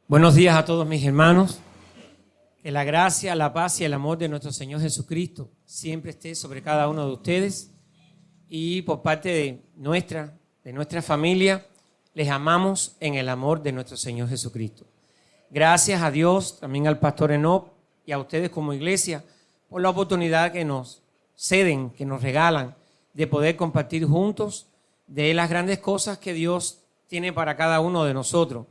Buenos días a todos mis hermanos. Que la gracia, la paz y el amor de nuestro Señor Jesucristo siempre esté sobre cada uno de ustedes. Y por parte de nuestra familia, les amamos en el amor de nuestro Señor Jesucristo. Gracias a Dios, también al pastor Enoch y a ustedes como iglesia, por la oportunidad que nos ceden, que nos regalan, de poder compartir juntos de las grandes cosas que Dios tiene para cada uno de nosotros.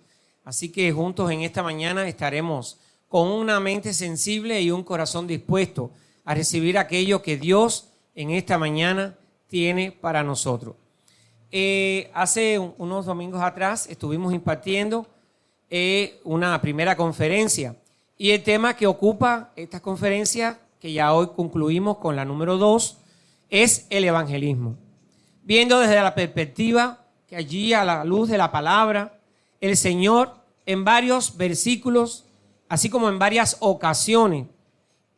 Así que juntos en esta mañana estaremos con una mente sensible y un corazón dispuesto a recibir aquello que Dios en esta mañana tiene para nosotros. Hace unos domingos atrás estuvimos impartiendo una primera conferencia y el tema que ocupa esta conferencia, que ya hoy concluimos con la número 2, es el evangelismo. Viendo desde la perspectiva que allí a la luz de la palabra, el Señor en varios versículos, así como en varias ocasiones,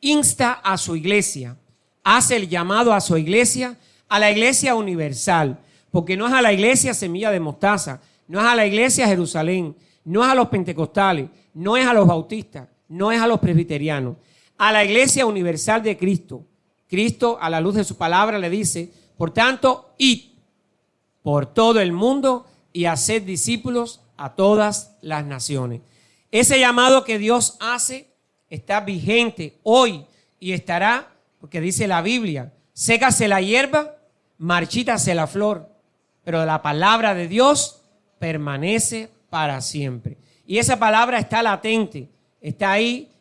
insta a su iglesia, hace el llamado a su iglesia, a la iglesia universal, porque no es a la iglesia Semilla de Mostaza, no es a la iglesia Jerusalén, no es a los pentecostales, no es a los bautistas, no es a los presbiterianos, a la iglesia universal de Cristo. Cristo, a la luz de su palabra, le dice, por tanto, id por todo el mundo y haced discípulos a todas las naciones. Ese llamado que Dios hace está vigente hoy y estará, porque dice la Biblia, sécase la hierba, marchítase la flor, pero la palabra de Dios permanece para siempre. Y esa palabra está latente, está ahí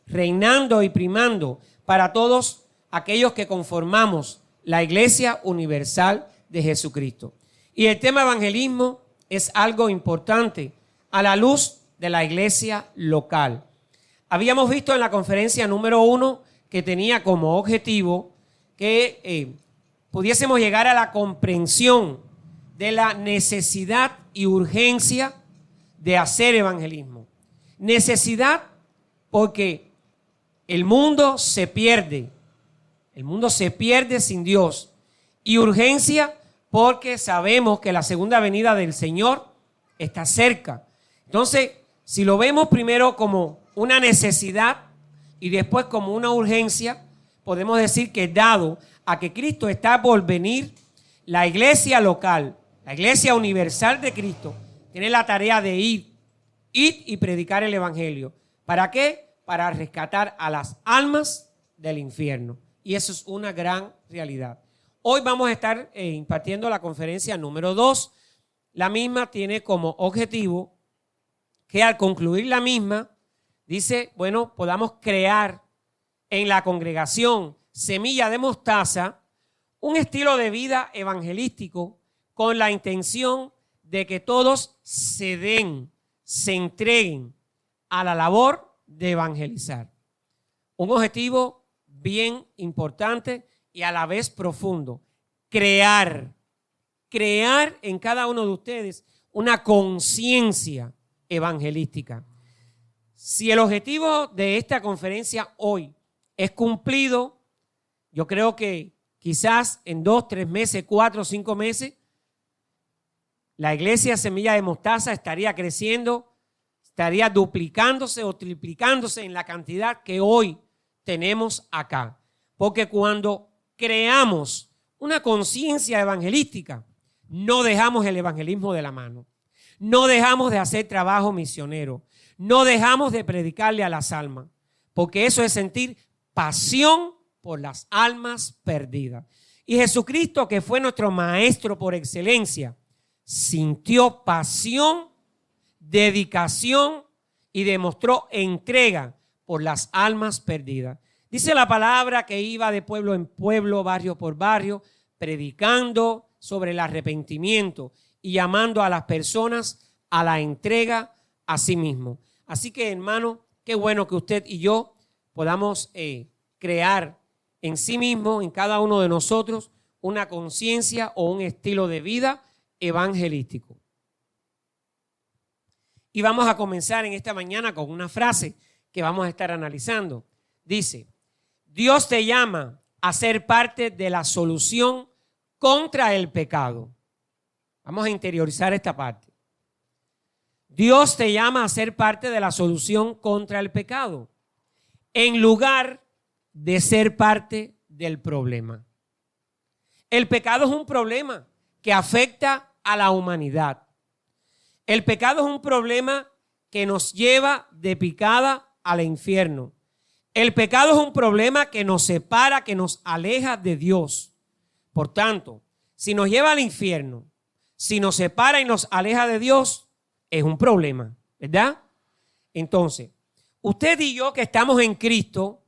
reinando y primando para todos aquellos que conformamos la Iglesia Universal de Jesucristo. Y el tema evangelismo es algo importante a la luz de la iglesia local. Habíamos visto en la conferencia número 1 que tenía como objetivo que pudiésemos llegar a la comprensión de la necesidad y urgencia de hacer evangelismo. Necesidad porque el mundo se pierde sin Dios, y urgencia porque sabemos que la segunda venida del Señor está cerca. Entonces, si lo vemos primero como una necesidad y después como una urgencia, podemos decir que dado a que Cristo está por venir, la iglesia local, la iglesia universal de Cristo, tiene la tarea de ir y predicar el evangelio. ¿Para qué? Para rescatar a las almas del infierno. Y eso es una gran realidad. Hoy vamos a estar impartiendo la conferencia número 2. La misma tiene como objetivo que al concluir la misma, dice, podamos crear en la congregación Semilla de Mostaza un estilo de vida evangelístico con la intención de que todos se entreguen a la labor de evangelizar. Un objetivo bien importante y a la vez profundo. Crear en cada uno de ustedes una conciencia evangelística. Si el objetivo de esta conferencia hoy es cumplido, yo creo que quizás en 2, 3 meses, 4, 5 meses, la iglesia Semilla de Mostaza estaría creciendo, estaría duplicándose o triplicándose en la cantidad que hoy tenemos acá. Porque cuando creamos una conciencia evangelística, no dejamos el evangelismo de la mano. No dejamos de hacer trabajo misionero. No dejamos de predicarle a las almas. Porque eso es sentir pasión por las almas perdidas. Y Jesucristo, que fue nuestro maestro por excelencia, sintió pasión, dedicación y demostró entrega por las almas perdidas. Dice la palabra que iba de pueblo en pueblo, barrio por barrio, predicando sobre el arrepentimiento y llamando a las personas a la entrega a sí mismo. Así que, hermano, qué bueno que usted y yo podamos crear en sí mismo, en cada uno de nosotros, una conciencia o un estilo de vida evangelístico. Y vamos a comenzar en esta mañana con una frase que vamos a estar analizando. Dice, Dios te llama a ser parte de la solución contra el pecado. Vamos a interiorizar esta parte. Dios te llama a ser parte de la solución contra el pecado, en lugar de ser parte del problema. El pecado es un problema que afecta a la humanidad. El pecado es un problema que nos lleva de picada al infierno. El pecado es un problema que nos separa, que nos aleja de Dios. Por tanto, si nos lleva al infierno, si nos separa y nos aleja de Dios, es un problema, ¿verdad? Entonces, usted y yo que estamos en Cristo,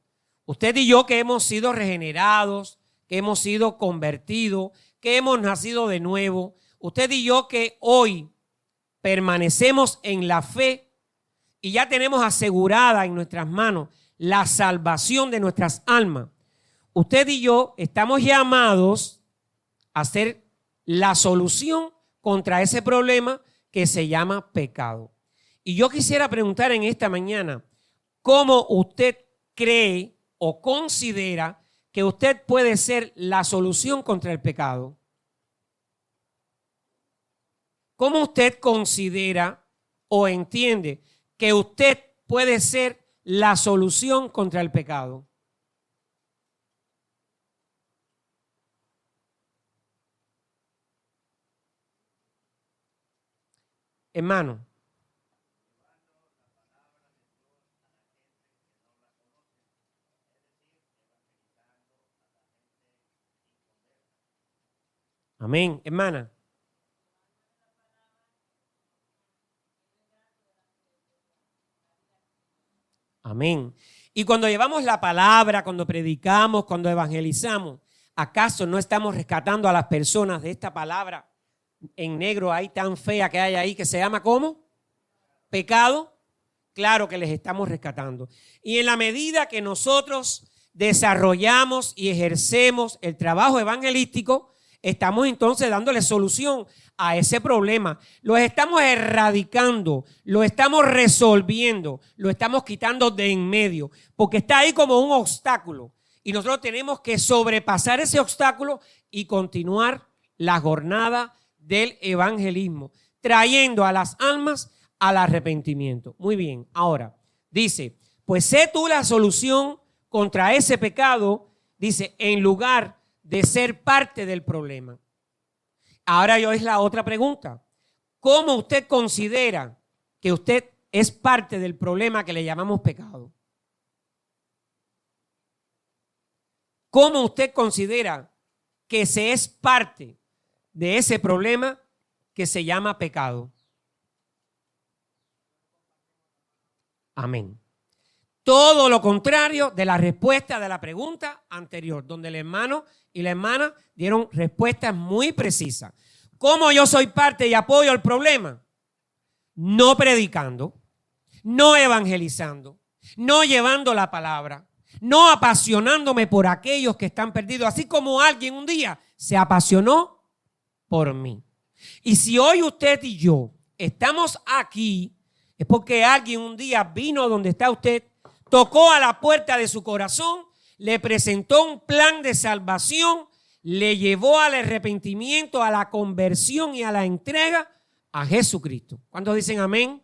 usted y yo que hemos sido regenerados, que hemos sido convertidos, que hemos nacido de nuevo, usted y yo que hoy permanecemos en la fe y ya tenemos asegurada en nuestras manos la salvación de nuestras almas, usted y yo estamos llamados a ser la solución contra ese problema que se llama pecado. Y yo quisiera preguntar en esta mañana, ¿cómo usted cree o considera que usted puede ser la solución contra el pecado? ¿Cómo usted considera o entiende que usted puede ser la solución contra el pecado? Hermano, amén, hermana. Amén. Y cuando llevamos la palabra, cuando predicamos, cuando evangelizamos, ¿acaso no estamos rescatando a las personas de esta palabra en negro ahí tan fea que hay ahí que se llama ¿cómo? Pecado. Claro que les estamos rescatando. Y en la medida que nosotros desarrollamos y ejercemos el trabajo evangelístico, estamos entonces dándole solución a ese problema. Lo estamos erradicando, lo estamos resolviendo, lo estamos quitando de en medio, porque está ahí como un obstáculo. Y nosotros tenemos que sobrepasar ese obstáculo y continuar la jornada del evangelismo, trayendo a las almas al arrepentimiento. Muy bien, ahora dice, pues sé tú la solución contra ese pecado, dice, en lugar de ser parte del problema. Ahora yo es la otra pregunta. ¿Cómo usted considera que usted es parte del problema que le llamamos pecado? ¿Cómo usted considera que se es parte de ese problema que se llama pecado? Amén. Todo lo contrario de la respuesta de la pregunta anterior, donde el hermano y la hermana dieron respuestas muy precisas. ¿Cómo yo soy parte y apoyo el problema? No predicando, no evangelizando, no llevando la palabra, no apasionándome por aquellos que están perdidos, así como alguien un día se apasionó por mí. Y si hoy usted y yo estamos aquí, es porque alguien un día vino donde está usted, tocó a la puerta de su corazón, le presentó un plan de salvación, le llevó al arrepentimiento, a la conversión y a la entrega a Jesucristo. ¿Cuántos dicen amén?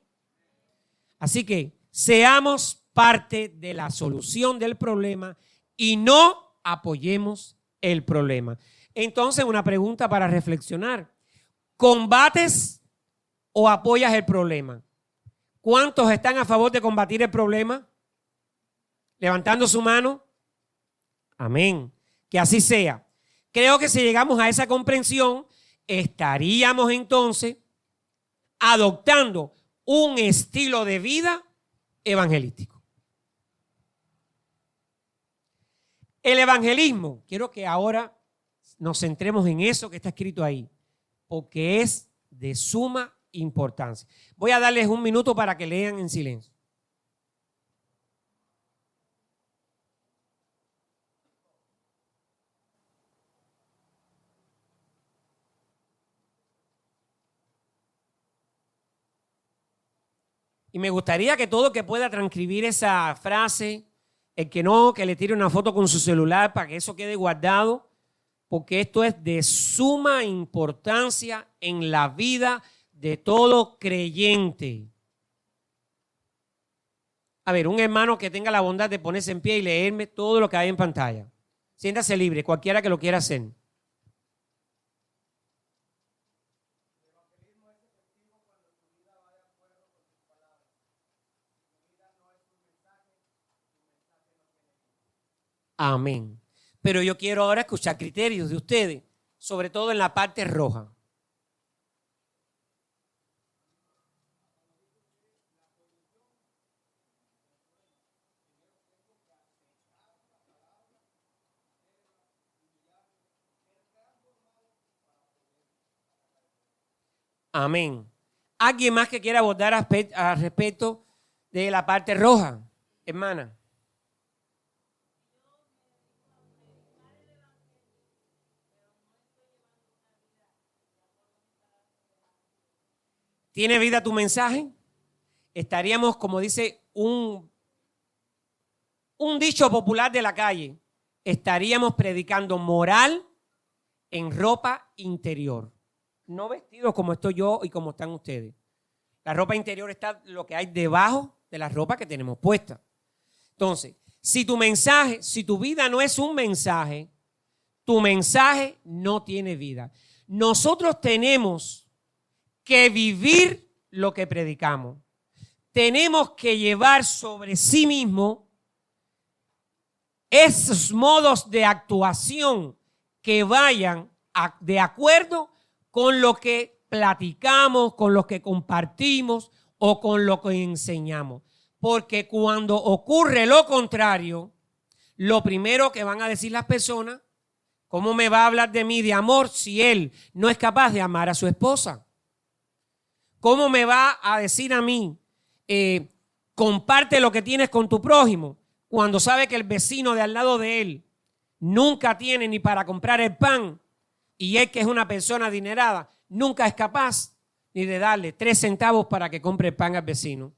Así que seamos parte de la solución del problema y no apoyemos el problema. Entonces, una pregunta para reflexionar. ¿Combates o apoyas el problema? ¿Cuántos están a favor de combatir el problema? Levantando su mano. Amén. Que así sea. Creo que si llegamos a esa comprensión, estaríamos entonces adoptando un estilo de vida evangelístico. El evangelismo, quiero que ahora nos centremos en eso que está escrito ahí, porque es de suma importancia. Voy a darles un minuto para que lean en silencio. Y me gustaría que todo que pueda transcribir esa frase, el que no, que le tire una foto con su celular para que eso quede guardado, porque esto es de suma importancia en la vida de todo creyente. A ver, un hermano que tenga la bondad de ponerse en pie y leerme todo lo que hay en pantalla. Siéntase libre, cualquiera que lo quiera hacer. Amén. Pero yo quiero ahora escuchar criterios de ustedes, sobre todo en la parte roja. Amén. ¿Alguien más que quiera abordar al respecto de la parte roja, hermana? ¿Tiene vida tu mensaje? Estaríamos, como dice un dicho popular de la calle, estaríamos predicando moral en ropa interior. No vestidos como estoy yo y como están ustedes. La ropa interior está lo que hay debajo de la ropa que tenemos puesta. Entonces, si tu mensaje, si tu vida no es un mensaje, tu mensaje no tiene vida. Nosotros tenemos que vivir lo que predicamos. Tenemos que llevar sobre sí mismo esos modos de actuación que vayan de acuerdo con lo que platicamos, con lo que compartimos o con lo que enseñamos. Porque cuando ocurre lo contrario, lo primero que van a decir las personas, ¿cómo me va a hablar de mí de amor si él no es capaz de amar a su esposa? ¿Cómo me va a decir a mí, comparte lo que tienes con tu prójimo, cuando sabe que el vecino de al lado de él nunca tiene ni para comprar el pan y él, que es una persona adinerada, nunca es capaz ni de darle 3 centavos para que compre el pan al vecino?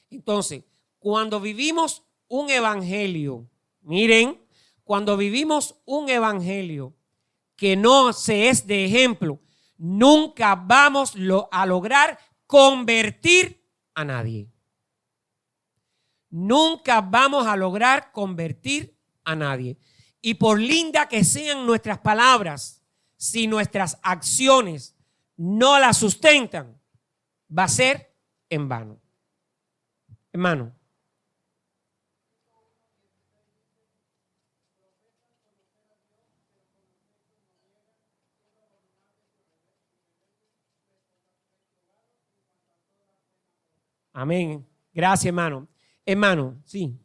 Entonces, cuando vivimos un evangelio, miren, cuando vivimos un evangelio que no se es de ejemplo, nunca vamos a lograr convertir a nadie. Nunca vamos a lograr convertir a nadie. Y por linda que sean nuestras palabras, si nuestras acciones no las sustentan, va a ser en vano. Hermano. Amén. Gracias, hermano. Hermano, sí.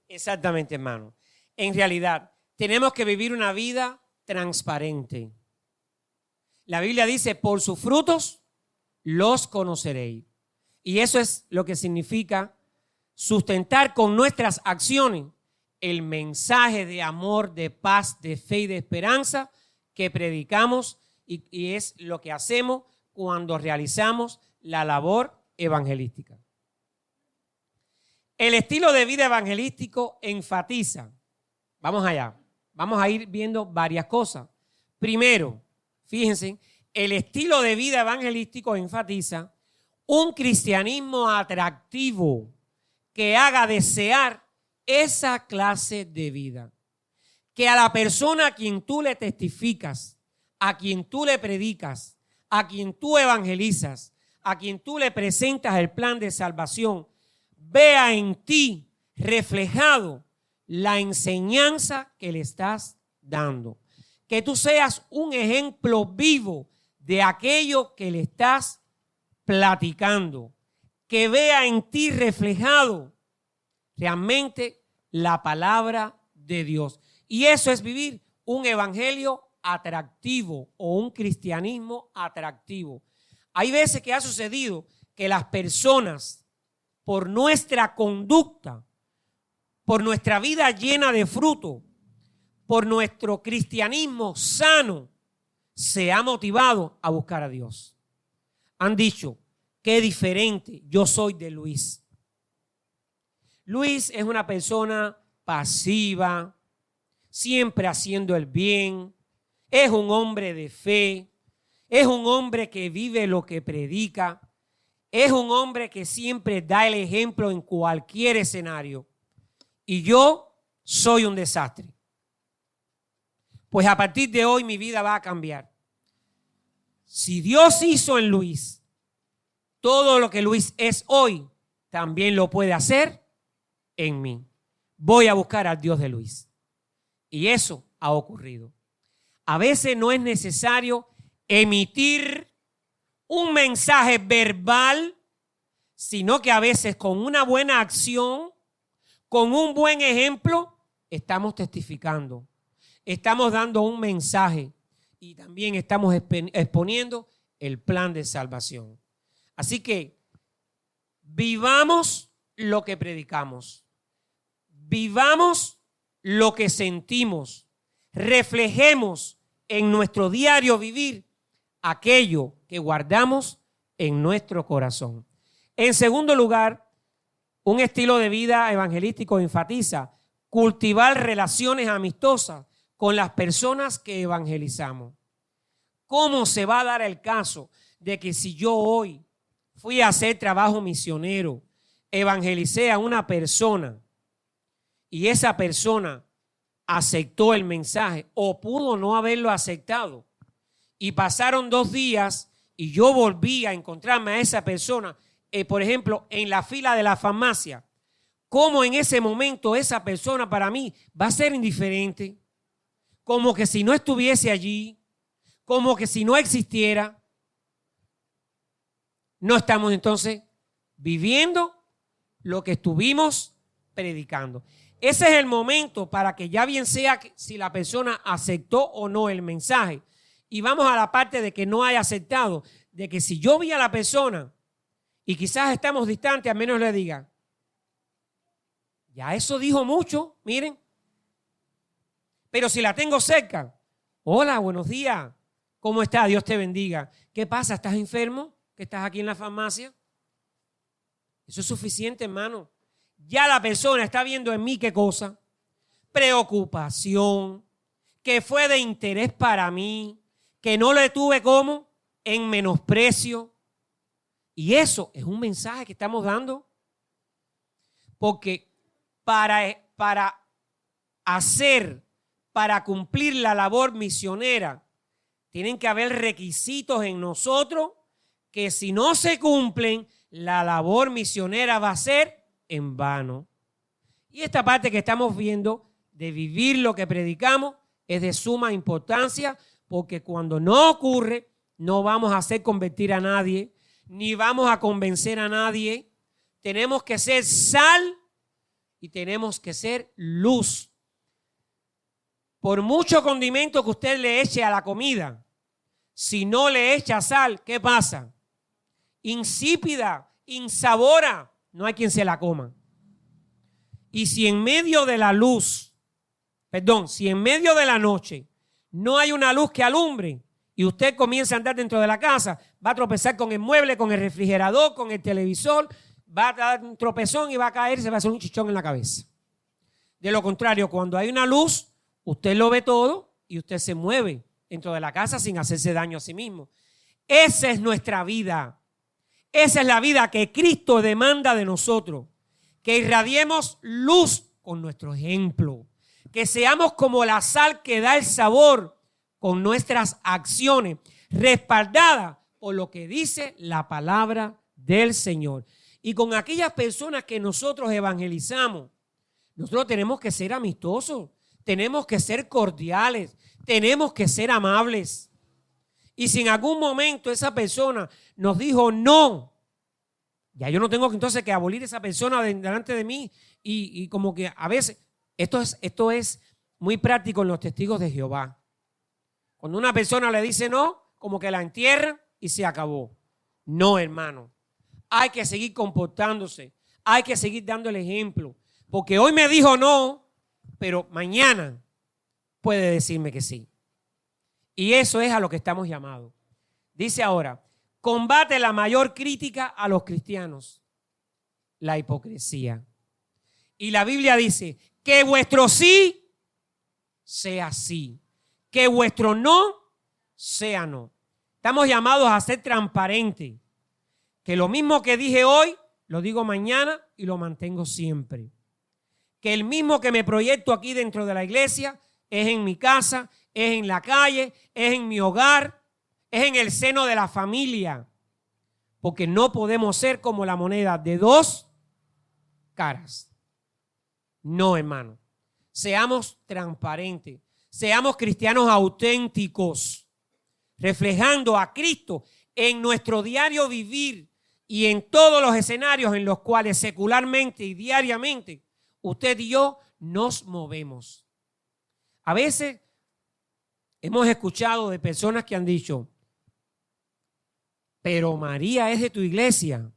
Exactamente, hermano. En realidad, tenemos que vivir una vida transparente. La Biblia dice, por sus frutos los conoceréis. Y eso es lo que significa sustentar con nuestras acciones el mensaje de amor, de paz, de fe y de esperanza que predicamos y es lo que hacemos cuando realizamos la labor evangelística. El estilo de vida evangelístico enfatiza, vamos allá, vamos a ir viendo varias cosas. Primero, fíjense, el estilo de vida evangelístico enfatiza un cristianismo atractivo que haga desear esa clase de vida. Que a la persona a quien tú le testificas, a quien tú le predicas, a quien tú evangelizas, a quien tú le presentas el plan de salvación, vea en ti reflejado la enseñanza que le estás dando. Que tú seas un ejemplo vivo de aquello que le estás platicando. que vea en ti reflejado realmente la palabra de Dios. Y eso es vivir un evangelio atractivo o un cristianismo atractivo. Hay veces que ha sucedido que las personas, por nuestra conducta, por nuestra vida llena de fruto, por nuestro cristianismo sano, se ha motivado a buscar a Dios. Han dicho, qué diferente yo soy de Luis. Luis es una persona pasiva, siempre haciendo el bien, es un hombre de fe, es un hombre que vive lo que predica, es un hombre que siempre da el ejemplo en cualquier escenario. Y yo soy un desastre. Pues a partir de hoy mi vida va a cambiar. Si Dios hizo en Luis todo lo que Luis es hoy, también lo puede hacer en mí. Voy a buscar al Dios de Luis. Y eso ha ocurrido. A veces no es necesario emitir un mensaje verbal, sino que a veces con una buena acción, con un buen ejemplo, estamos testificando. Estamos dando un mensaje y también estamos exponiendo el plan de salvación. Así que vivamos lo que predicamos. Vivamos lo que sentimos. Reflejemos en nuestro diario vivir aquello que guardamos en nuestro corazón. En segundo lugar, un estilo de vida evangelístico enfatiza cultivar relaciones amistosas con las personas que evangelizamos. ¿Cómo se va a dar el caso de que si yo hoy fui a hacer trabajo misionero, evangelicé a una persona y esa persona aceptó el mensaje o pudo no haberlo aceptado y pasaron 2 días y yo volví a encontrarme a esa persona, por ejemplo, en la fila de la farmacia? ¿Cómo en ese momento esa persona para mí va a ser indiferente? Como que si no estuviese allí, como que si no existiera. No estamos entonces viviendo lo que estuvimos predicando. Ese es el momento para que ya bien sea si la persona aceptó o no el mensaje. Y vamos a la parte de que no haya aceptado, de que si yo vi a la persona y quizás estamos distantes, al menos le diga, ya eso dijo mucho, miren. Pero si la tengo cerca, hola, buenos días, ¿cómo está? Dios te bendiga. ¿Qué pasa? ¿Estás enfermo? ¿Que estás aquí en la farmacia? Eso es suficiente, hermano. Ya la persona está viendo en mí qué cosa. Preocupación, que fue de interés para mí, que no le tuve como en menosprecio. Y eso es un mensaje que estamos dando. Porque para cumplir la labor misionera, tienen que haber requisitos en nosotros que si no se cumplen, la labor misionera va a ser en vano. Y esta parte que estamos viendo de vivir lo que predicamos es de suma importancia, porque cuando no ocurre, no vamos a hacer convertir a nadie, ni vamos a convencer a nadie. Tenemos que ser sal y tenemos que ser luz. Por mucho condimento que usted le eche a la comida, si no le echa sal, ¿qué pasa? Insípida, insabora, no hay quien se la coma. Y si en medio de la si en medio de la noche no hay una luz que alumbre y usted comienza a andar dentro de la casa, va a tropezar con el mueble, con el refrigerador, con el televisor, va a dar un tropezón y va a caer, se va a hacer un chichón en la cabeza. De lo contrario, cuando hay una luz, usted lo ve todo y usted se mueve dentro de la casa sin hacerse daño a sí mismo. Esa es nuestra vida. Esa es la vida que Cristo demanda de nosotros. Que irradiemos luz con nuestro ejemplo. Que seamos como la sal que da el sabor con nuestras acciones, respaldada por lo que dice la palabra del Señor. Y con aquellas personas que nosotros evangelizamos, nosotros tenemos que ser amistosos, tenemos que ser cordiales, tenemos que ser amables. Y si en algún momento esa persona nos dijo no, Ya yo no tengo entonces que abolir esa persona delante de mí y como que a veces, esto es muy práctico en los testigos de Jehová. Cuando una persona le dice no, como que la entierran y se acabó. No, hermano. Hay que seguir comportándose. Hay que seguir dando el ejemplo. Porque hoy me dijo no, pero mañana puede decirme que sí. Y eso es a lo que estamos llamados. Dice ahora, combate la mayor crítica a los cristianos, la hipocresía. Y la Biblia dice, que vuestro sí sea sí, que vuestro no sea no. Estamos llamados a ser transparentes, que lo mismo que dije hoy, lo digo mañana y lo mantengo siempre. Que el mismo que me proyecto aquí dentro de la iglesia es en mi casa, es en la calle, es en mi hogar, es en el seno de la familia. Porque no podemos ser como la moneda de dos caras. No, hermano. Seamos transparentes. Seamos cristianos auténticos. Reflejando a Cristo en nuestro diario vivir y en todos los escenarios en los cuales secularmente y diariamente usted y yo nos movemos. A veces hemos escuchado de personas que han dicho, pero María es de tu iglesia.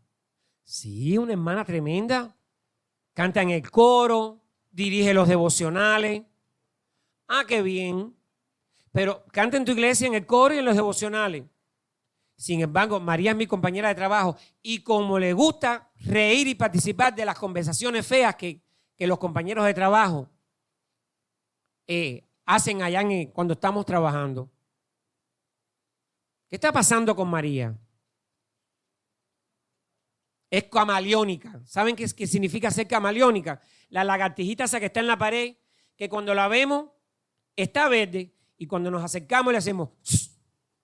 Sí, una hermana tremenda. Canta en el coro, dirige los devocionales. Ah, qué bien. Pero canta en tu iglesia en el coro y en los devocionales. Sin embargo, María es mi compañera de trabajo y como le gusta reír y participar de las conversaciones feas que los compañeros de trabajo hacen allá cuando estamos trabajando. ¿Qué está pasando con María? Es camaleónica. ¿Saben qué significa ser camaleónica? La lagartijita esa que está en la pared, que cuando la vemos está verde y cuando nos acercamos le hacemos,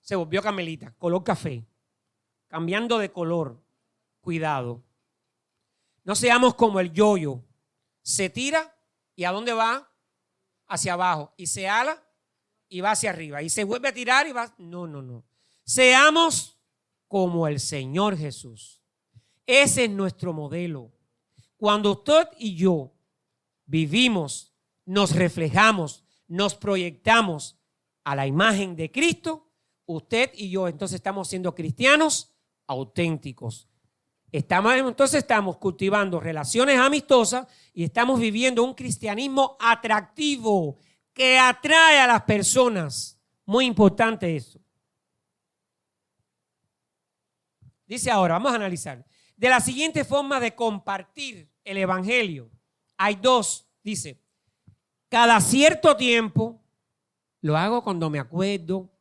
se volvió camelita, color café, cambiando de color. Cuidado. No seamos como el yoyo. Se tira y ¿a dónde va? Hacia abajo. Y se ala y va hacia arriba. Y se vuelve a tirar y va. No. Seamos como el Señor Jesús. Ese es nuestro modelo. Cuando usted y yo vivimos, nos reflejamos, nos proyectamos a la imagen de Cristo, usted y yo entonces estamos siendo cristianos auténticos. Estamos cultivando relaciones amistosas y estamos viviendo un cristianismo atractivo que atrae a las personas. Muy importante eso. Dice ahora, vamos a analizar. De la siguiente forma de compartir el evangelio. Hay dos, dice. Cada cierto tiempo, lo hago cuando me acuerdo,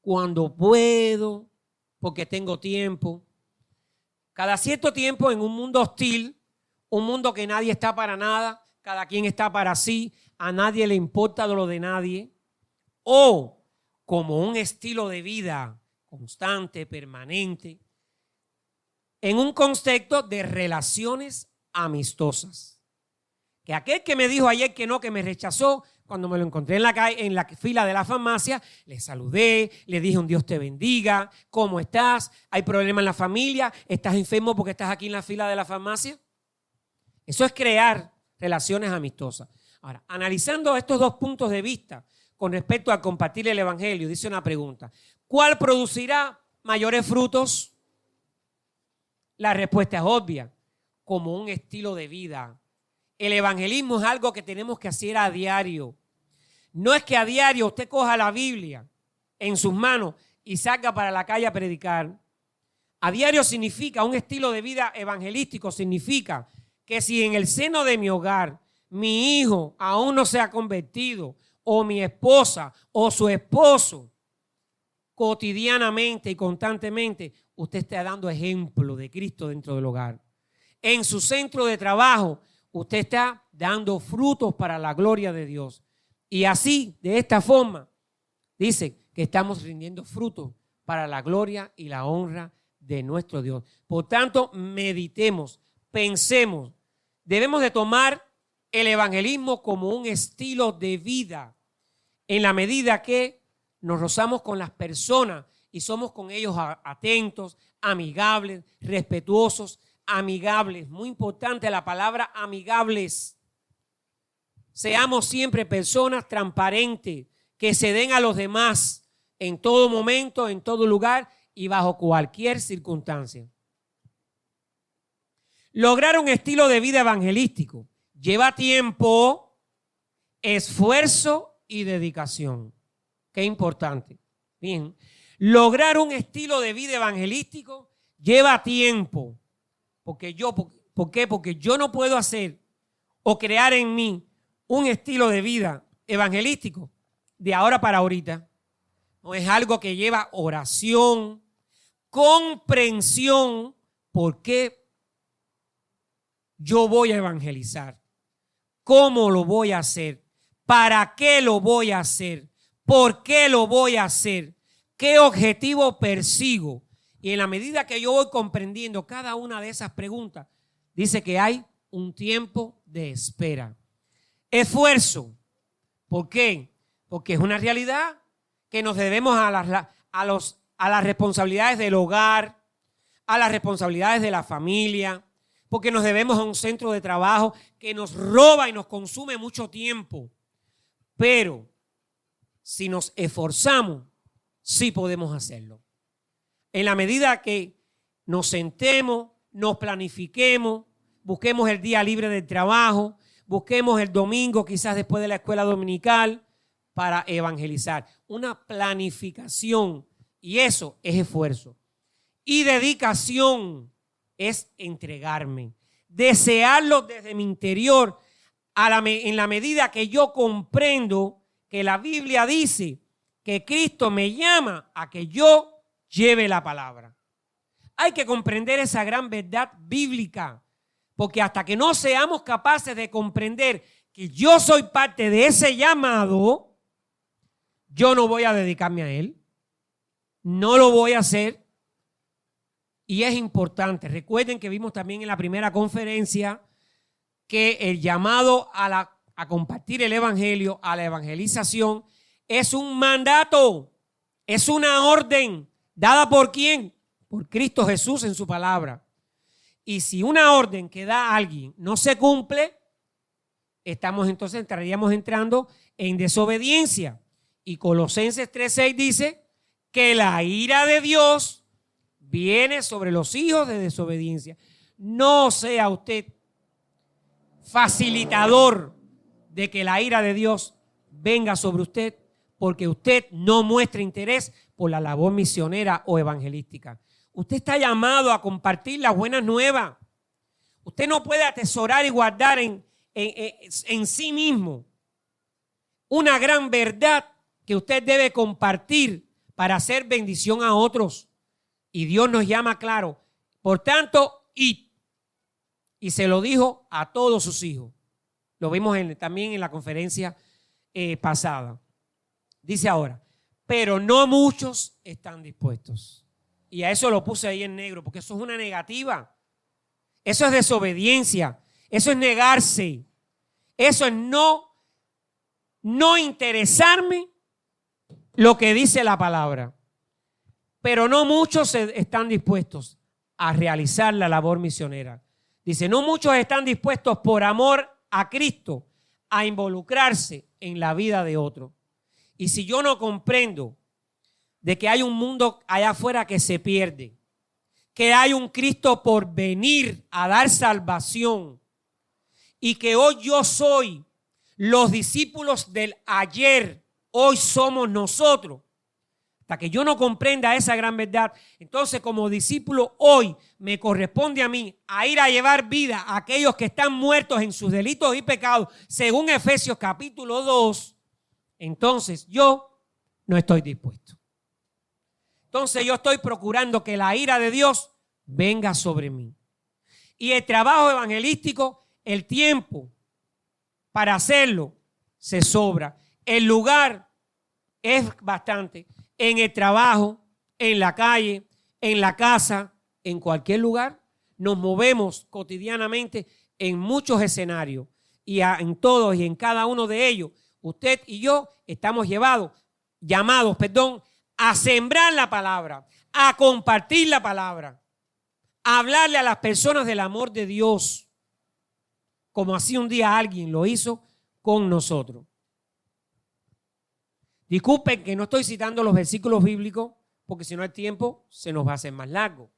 cuando puedo, porque tengo tiempo. Cada cierto tiempo en un mundo hostil, un mundo que nadie está para nada, cada quien está para sí, a nadie le importa lo de nadie. O como un estilo de vida constante, permanente, en un concepto de relaciones amistosas. Que aquel que me dijo ayer que no, que me rechazó, cuando me lo encontré en la calle, en la fila de la farmacia, le saludé, le dije un Dios te bendiga, ¿cómo estás? ¿Hay problema en la familia? ¿Estás enfermo porque estás aquí en la fila de la farmacia? Eso es crear relaciones amistosas. Ahora, analizando estos dos puntos de vista con respecto a compartir el evangelio, dice una pregunta. ¿Cuál producirá mayores frutos? La respuesta es obvia, como un estilo de vida. El evangelismo es algo que tenemos que hacer a diario. No es que a diario usted coja la Biblia en sus manos y salga para la calle a predicar. A diario significa, un estilo de vida evangelístico significa que si en el seno de mi hogar mi hijo aún no se ha convertido, o mi esposa o su esposo, cotidianamente y constantemente, usted está dando ejemplo de Cristo dentro del hogar. En su centro de trabajo, usted está dando frutos para la gloria de Dios. Y así, de esta forma, dice que estamos rindiendo frutos para la gloria y la honra de nuestro Dios. Por tanto, meditemos, pensemos. Debemos de tomar el evangelismo como un estilo de vida en la medida que nos rozamos con las personas y somos con ellos atentos, amigables, respetuosos, amigables. Muy importante la palabra amigables. Seamos siempre personas transparentes, que se den a los demás en todo momento, en todo lugar y bajo cualquier circunstancia. Lograr un estilo de vida evangelístico lleva tiempo, esfuerzo y dedicación. Qué importante. Bien. Lograr un estilo de vida evangelístico lleva tiempo. ¿Por qué? Porque yo no puedo hacer o crear en mí un estilo de vida evangelístico de ahora para ahorita. No es algo que lleva oración, comprensión. ¿Por qué yo voy a evangelizar? ¿Cómo lo voy a hacer? ¿Para qué lo voy a hacer? ¿Por qué lo voy a hacer? ¿Qué objetivo persigo? Y en la medida que yo voy comprendiendo cada una de esas preguntas, dice que hay un tiempo de espera. Esfuerzo. ¿Por qué? Porque es una realidad que nos debemos a las responsabilidades del hogar, a las responsabilidades de la familia, porque nos debemos a un centro de trabajo que nos roba y nos consume mucho tiempo. Pero si nos esforzamos, sí podemos hacerlo. En la medida que nos sentemos, nos planifiquemos, busquemos el día libre del trabajo, busquemos el domingo quizás después de la escuela dominical para evangelizar. Una planificación, y eso es esfuerzo. Y dedicación es entregarme, desearlo desde mi interior en la medida que yo comprendo que la Biblia dice que Cristo me llama a que yo lleve la palabra. Hay que comprender esa gran verdad bíblica, porque hasta que no seamos capaces de comprender que yo soy parte de ese llamado, yo no voy a dedicarme a él, no lo voy a hacer. Y es importante, recuerden que vimos también en la primera conferencia que el llamado a compartir el evangelio, a la evangelización, es un mandato, es una orden. ¿Dada por quién? Por Cristo Jesús en su palabra. Y si una orden que da alguien no se cumple, estaríamos entrando en desobediencia. Y Colosenses 3:6 dice que la ira de Dios viene sobre los hijos de desobediencia. No sea usted facilitador de que la ira de Dios venga sobre usted, porque usted no muestra interés por la labor misionera o evangelística. Usted está llamado a compartir las buenas nuevas. Usted no puede atesorar y guardar en sí mismo una gran verdad que usted debe compartir para hacer bendición a otros. Y Dios nos llama claro. Por tanto, id. Y se lo dijo a todos sus hijos. Lo vimos también en la conferencia pasada. Dice ahora, pero no muchos están dispuestos. Y a eso lo puse ahí en negro, porque eso es una negativa. Eso es desobediencia. Eso es negarse. Eso es no interesarme lo que dice la palabra. Pero no muchos están dispuestos a realizar la labor misionera. Dice, no muchos están dispuestos por amor a Cristo a involucrarse en la vida de otro. Y si yo no comprendo de que hay un mundo allá afuera que se pierde, que hay un Cristo por venir a dar salvación y que hoy yo soy los discípulos del ayer, hoy somos nosotros. Hasta que yo no comprenda esa gran verdad, entonces como discípulo hoy me corresponde a mí a ir a llevar vida a aquellos que están muertos en sus delitos y pecados, según Efesios capítulo 2, entonces yo no estoy dispuesto. Entonces yo estoy procurando que la ira de Dios venga sobre mí. Y el trabajo evangelístico, el tiempo para hacerlo se sobra. El lugar es bastante. En el trabajo, en la calle, en la casa, en cualquier lugar, nos movemos cotidianamente en muchos escenarios. Y en todos y en cada uno de ellos, usted y yo estamos llamados a sembrar la palabra, a compartir la palabra, hablarle a las personas del amor de Dios, como así un día alguien lo hizo con nosotros. Disculpen que no estoy citando los versículos bíblicos, porque si no el tiempo se nos va a hacer más largo.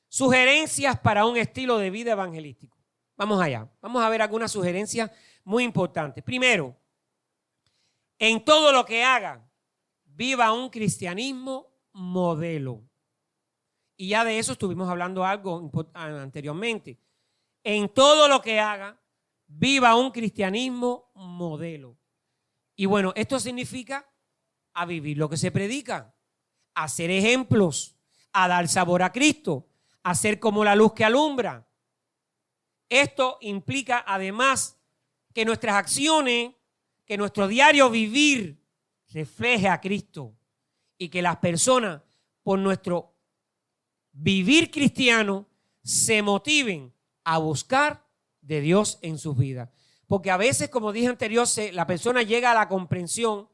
Sugerencias para un estilo de vida evangelístico. Vamos allá. Vamos a ver algunas sugerencias muy importantes. Primero, en todo lo que haga, viva un cristianismo modelo. Y ya de eso estuvimos hablando algo anteriormente. En todo lo que haga, viva un cristianismo modelo. Y bueno, esto significa a vivir lo que se predica, a ser ejemplos, a dar sabor a Cristo, a ser como la luz que alumbra. Esto implica además que nuestras acciones, que nuestro diario vivir refleje a Cristo y que las personas por nuestro vivir cristiano se motiven a buscar de Dios en sus vidas. Porque a veces, como dije anterior, la persona llega a la comprensión,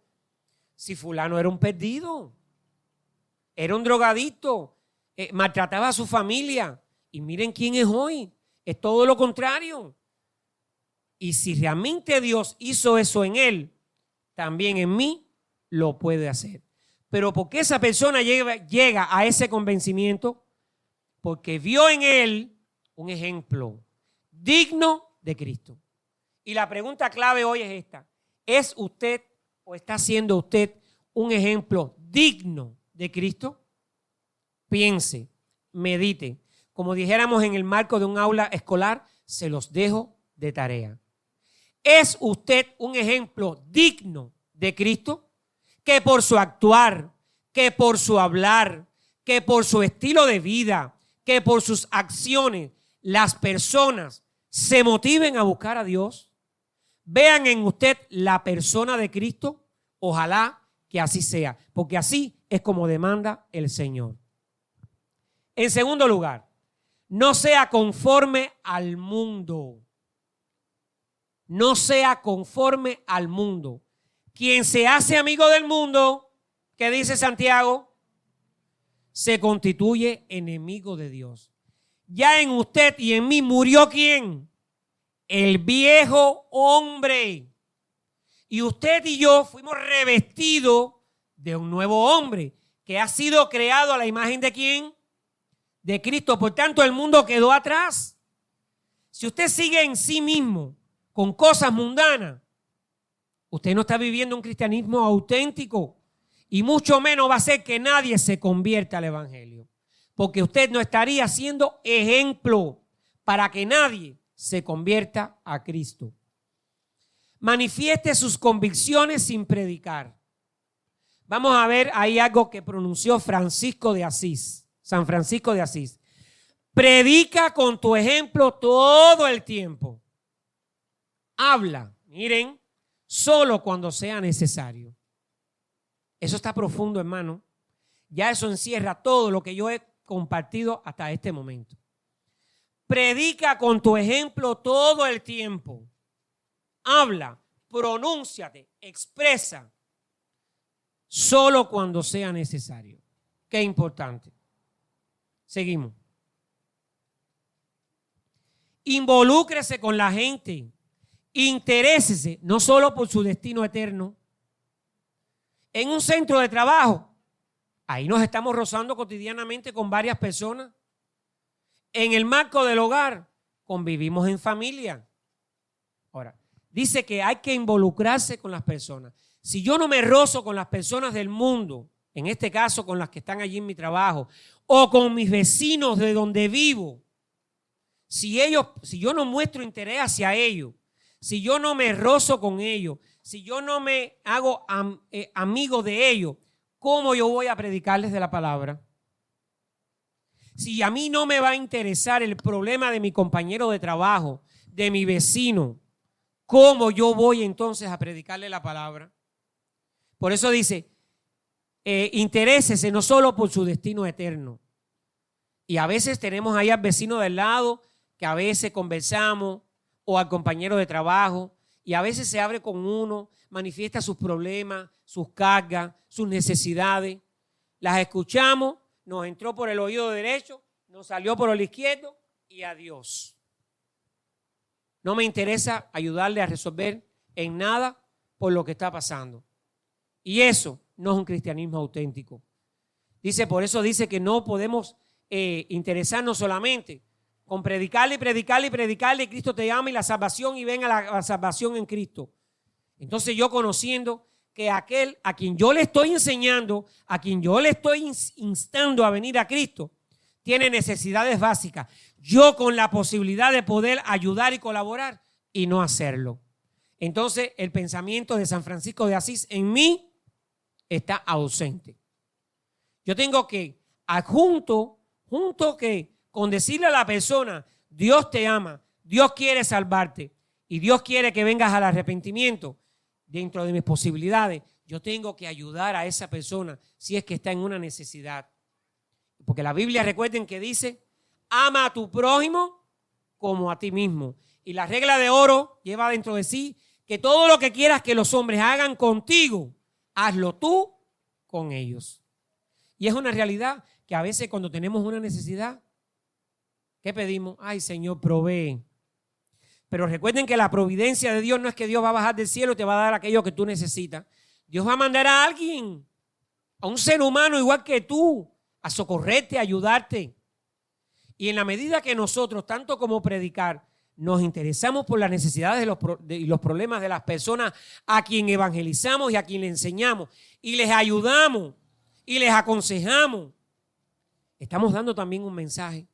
si fulano era un perdido, era un drogadicto, maltrataba a su familia, y miren quién es hoy, es todo lo contrario. Y si realmente Dios hizo eso en él, también en mí lo puede hacer. Pero ¿por qué esa persona llega a ese convencimiento? Porque vio en él un ejemplo digno de Cristo. Y la pregunta clave hoy es esta: ¿es usted o está siendo usted un ejemplo digno de Cristo? Piense, medite. Como dijéramos en el marco de un aula escolar, se los dejo de tarea. ¿Es usted un ejemplo digno de Cristo? Que por su actuar, que por su hablar, que por su estilo de vida, que por sus acciones, las personas se motiven a buscar a Dios. Vean en usted la persona de Cristo. Ojalá que así sea, porque así es como demanda el Señor. En segundo lugar, no sea conforme al mundo. No sea conforme al mundo. Quien se hace amigo del mundo, ¿qué dice Santiago? Se constituye enemigo de Dios. Ya en usted y en mí murió ¿quién? El viejo hombre. Y usted y yo fuimos revestidos de un nuevo hombre que ha sido creado a la imagen de ¿quién? De Cristo. Por tanto, el mundo quedó atrás. Si usted sigue en sí mismo con cosas mundanas, usted no está viviendo un cristianismo auténtico y mucho menos va a hacer que nadie se convierta al evangelio, porque usted no estaría siendo ejemplo para que nadie se convierta a Cristo. Manifieste sus convicciones sin predicar. Vamos a ver ahí algo que pronunció Francisco de Asís, San Francisco de Asís. Predica con tu ejemplo todo el tiempo. Habla, miren, solo cuando sea necesario. Eso está profundo, hermano. Ya eso encierra todo lo que yo he compartido hasta este momento. Predica con tu ejemplo todo el tiempo. Habla, pronúnciate, expresa, solo cuando sea necesario. Qué importante. Seguimos. Involúcrese con la gente. Interésese no solo por su destino eterno. En un centro de trabajo, ahí nos estamos rozando cotidianamente con varias personas. En el marco del hogar, convivimos en familia. Ahora, dice que hay que involucrarse con las personas. Si yo no me rozo con las personas del mundo, en este caso con las que están allí en mi trabajo, o con mis vecinos de donde vivo, si yo no muestro interés hacia ellos, si yo no me rozo con ellos, si yo no me hago amigo de ellos, ¿cómo yo voy a predicarles de la palabra? Si a mí no me va a interesar el problema de mi compañero de trabajo, de mi vecino, ¿cómo yo voy entonces a predicarle la palabra? Por eso dice, interésese no solo por su destino eterno. Y a veces tenemos ahí al vecino del lado que a veces conversamos, o al compañero de trabajo, y a veces se abre con uno, manifiesta sus problemas, sus cargas, sus necesidades. Las escuchamos, nos entró por el oído derecho, nos salió por el izquierdo y adiós. No me interesa ayudarle a resolver en nada por lo que está pasando. Y eso no es un cristianismo auténtico. Por eso dice que no podemos interesarnos solamente con predicarle, Cristo te ama y la salvación, y ven a la salvación en Cristo. Entonces yo, conociendo que aquel a quien yo le estoy enseñando, a quien yo le estoy instando a venir a Cristo, tiene necesidades básicas. Yo con la posibilidad de poder ayudar y colaborar y no hacerlo. Entonces el pensamiento de San Francisco de Asís en mí está ausente. Yo tengo que, junto que con decirle a la persona, Dios te ama, Dios quiere salvarte y Dios quiere que vengas al arrepentimiento, dentro de mis posibilidades, yo tengo que ayudar a esa persona si es que está en una necesidad. Porque la Biblia, recuerden que dice, ama a tu prójimo como a ti mismo. Y la regla de oro lleva dentro de sí que todo lo que quieras que los hombres hagan contigo, hazlo tú con ellos. Y es una realidad que a veces cuando tenemos una necesidad, ¿qué pedimos? Ay, Señor, provee. Pero recuerden que la providencia de Dios no es que Dios va a bajar del cielo y te va a dar aquello que tú necesitas. Dios va a mandar a alguien, a un ser humano igual que tú, a socorrerte, a ayudarte. Y en la medida que nosotros, tanto como predicar, nos interesamos por las necesidades y los problemas de las personas a quien evangelizamos y a quien le enseñamos, y les ayudamos y les aconsejamos, estamos dando también un mensaje.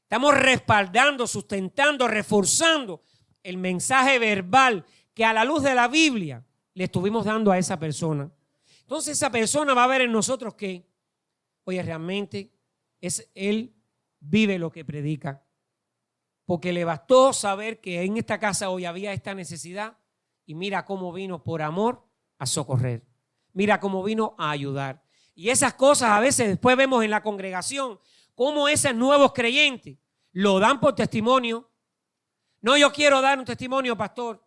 Estamos respaldando, sustentando, reforzando el mensaje verbal que a la luz de la Biblia le estuvimos dando a esa persona. Entonces esa persona va a ver en nosotros que, oye, realmente él vive lo que predica. Porque le bastó saber que en esta casa hoy había esta necesidad y mira cómo vino por amor a socorrer. Mira cómo vino a ayudar. Y esas cosas a veces después vemos en la congregación cómo esos nuevos creyentes lo dan por testimonio. No, yo quiero dar un testimonio, pastor.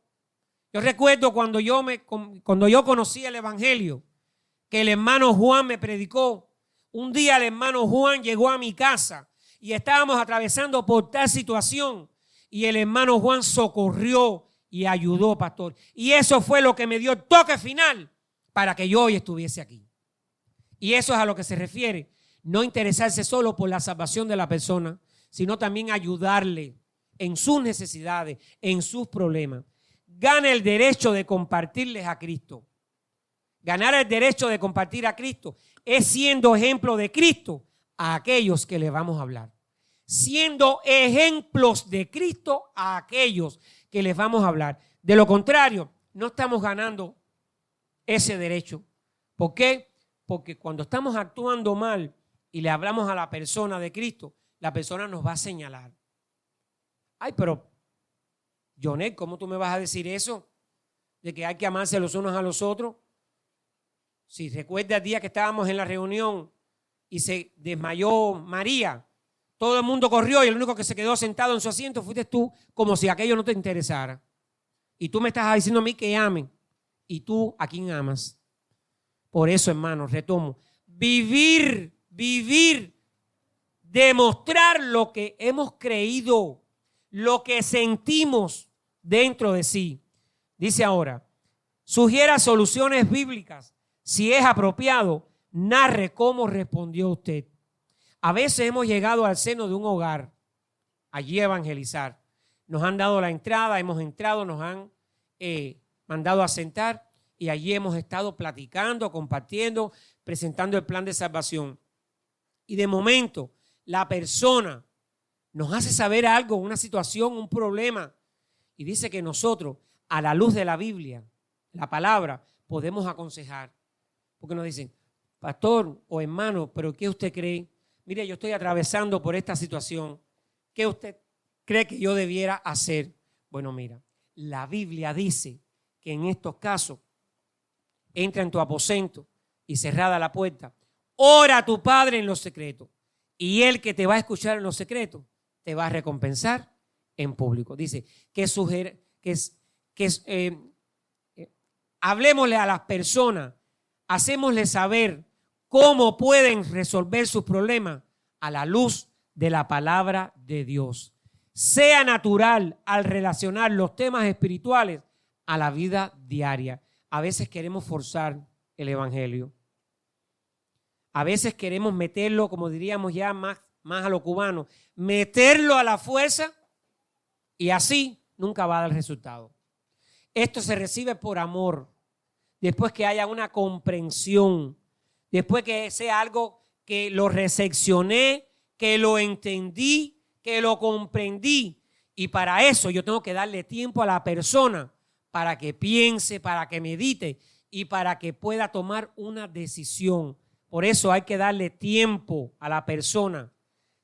Yo recuerdo cuando yo conocí el evangelio, que el hermano Juan me predicó. Un día el hermano Juan llegó a mi casa y estábamos atravesando por tal situación y el hermano Juan socorrió y ayudó, pastor. Y eso fue lo que me dio el toque final para que yo hoy estuviese aquí. Y eso es a lo que se refiere. No interesarse solo por la salvación de la persona, sino también ayudarle en sus necesidades, en sus problemas. Gana el derecho de compartirles a Cristo. Ganar el derecho de compartir a Cristo es siendo ejemplo de Cristo a aquellos que le vamos a hablar. Siendo ejemplos de Cristo a aquellos que les vamos a hablar. De lo contrario, no estamos ganando ese derecho. ¿Por qué? Porque cuando estamos actuando mal y le hablamos a la persona de Cristo, la persona nos va a señalar. Ay, pero, Jonet, ¿cómo tú me vas a decir eso? De que hay que amarse los unos a los otros. Si recuerda el día que estábamos en la reunión y se desmayó María, todo el mundo corrió y el único que se quedó sentado en su asiento fuiste tú, como si aquello no te interesara. Y tú me estás diciendo a mí que ame. ¿Y tú a quién amas? Por eso, hermanos, retomo. Vivir, demostrar lo que hemos creído, lo que sentimos dentro de sí. Dice ahora, sugiera soluciones bíblicas. Si es apropiado, narre cómo respondió usted. A veces hemos llegado al seno de un hogar, allí a evangelizar. Nos han dado la entrada, hemos entrado, nos han mandado a sentar y allí hemos estado platicando, compartiendo, presentando el plan de salvación. Y de momento, la persona nos hace saber algo, una situación, un problema. Y dice que nosotros, a la luz de la Biblia, la palabra, podemos aconsejar. Porque nos dicen, pastor o hermano, ¿pero qué usted cree? Mire, yo estoy atravesando por esta situación. ¿Qué usted cree que yo debiera hacer? Bueno, mira, la Biblia dice que en estos casos, entra en tu aposento y cerrada la puerta, ora a tu Padre en lo secreto y Él que te va a escuchar en lo secreto te va a recompensar en público. Dice hablemosle a las personas, hacémosle saber cómo pueden resolver sus problemas a la luz de la palabra de Dios. Sea natural al relacionar los temas espirituales a la vida diaria. A veces queremos forzar el evangelio. A veces queremos meterlo, como diríamos ya más a lo cubano, meterlo a la fuerza y así nunca va a dar resultado. Esto se recibe por amor, después que haya una comprensión, después que sea algo que lo recepcioné, que lo entendí, que lo comprendí. Y para eso yo tengo que darle tiempo a la persona para que piense, para que medite y para que pueda tomar una decisión. Por eso hay que darle tiempo a la persona.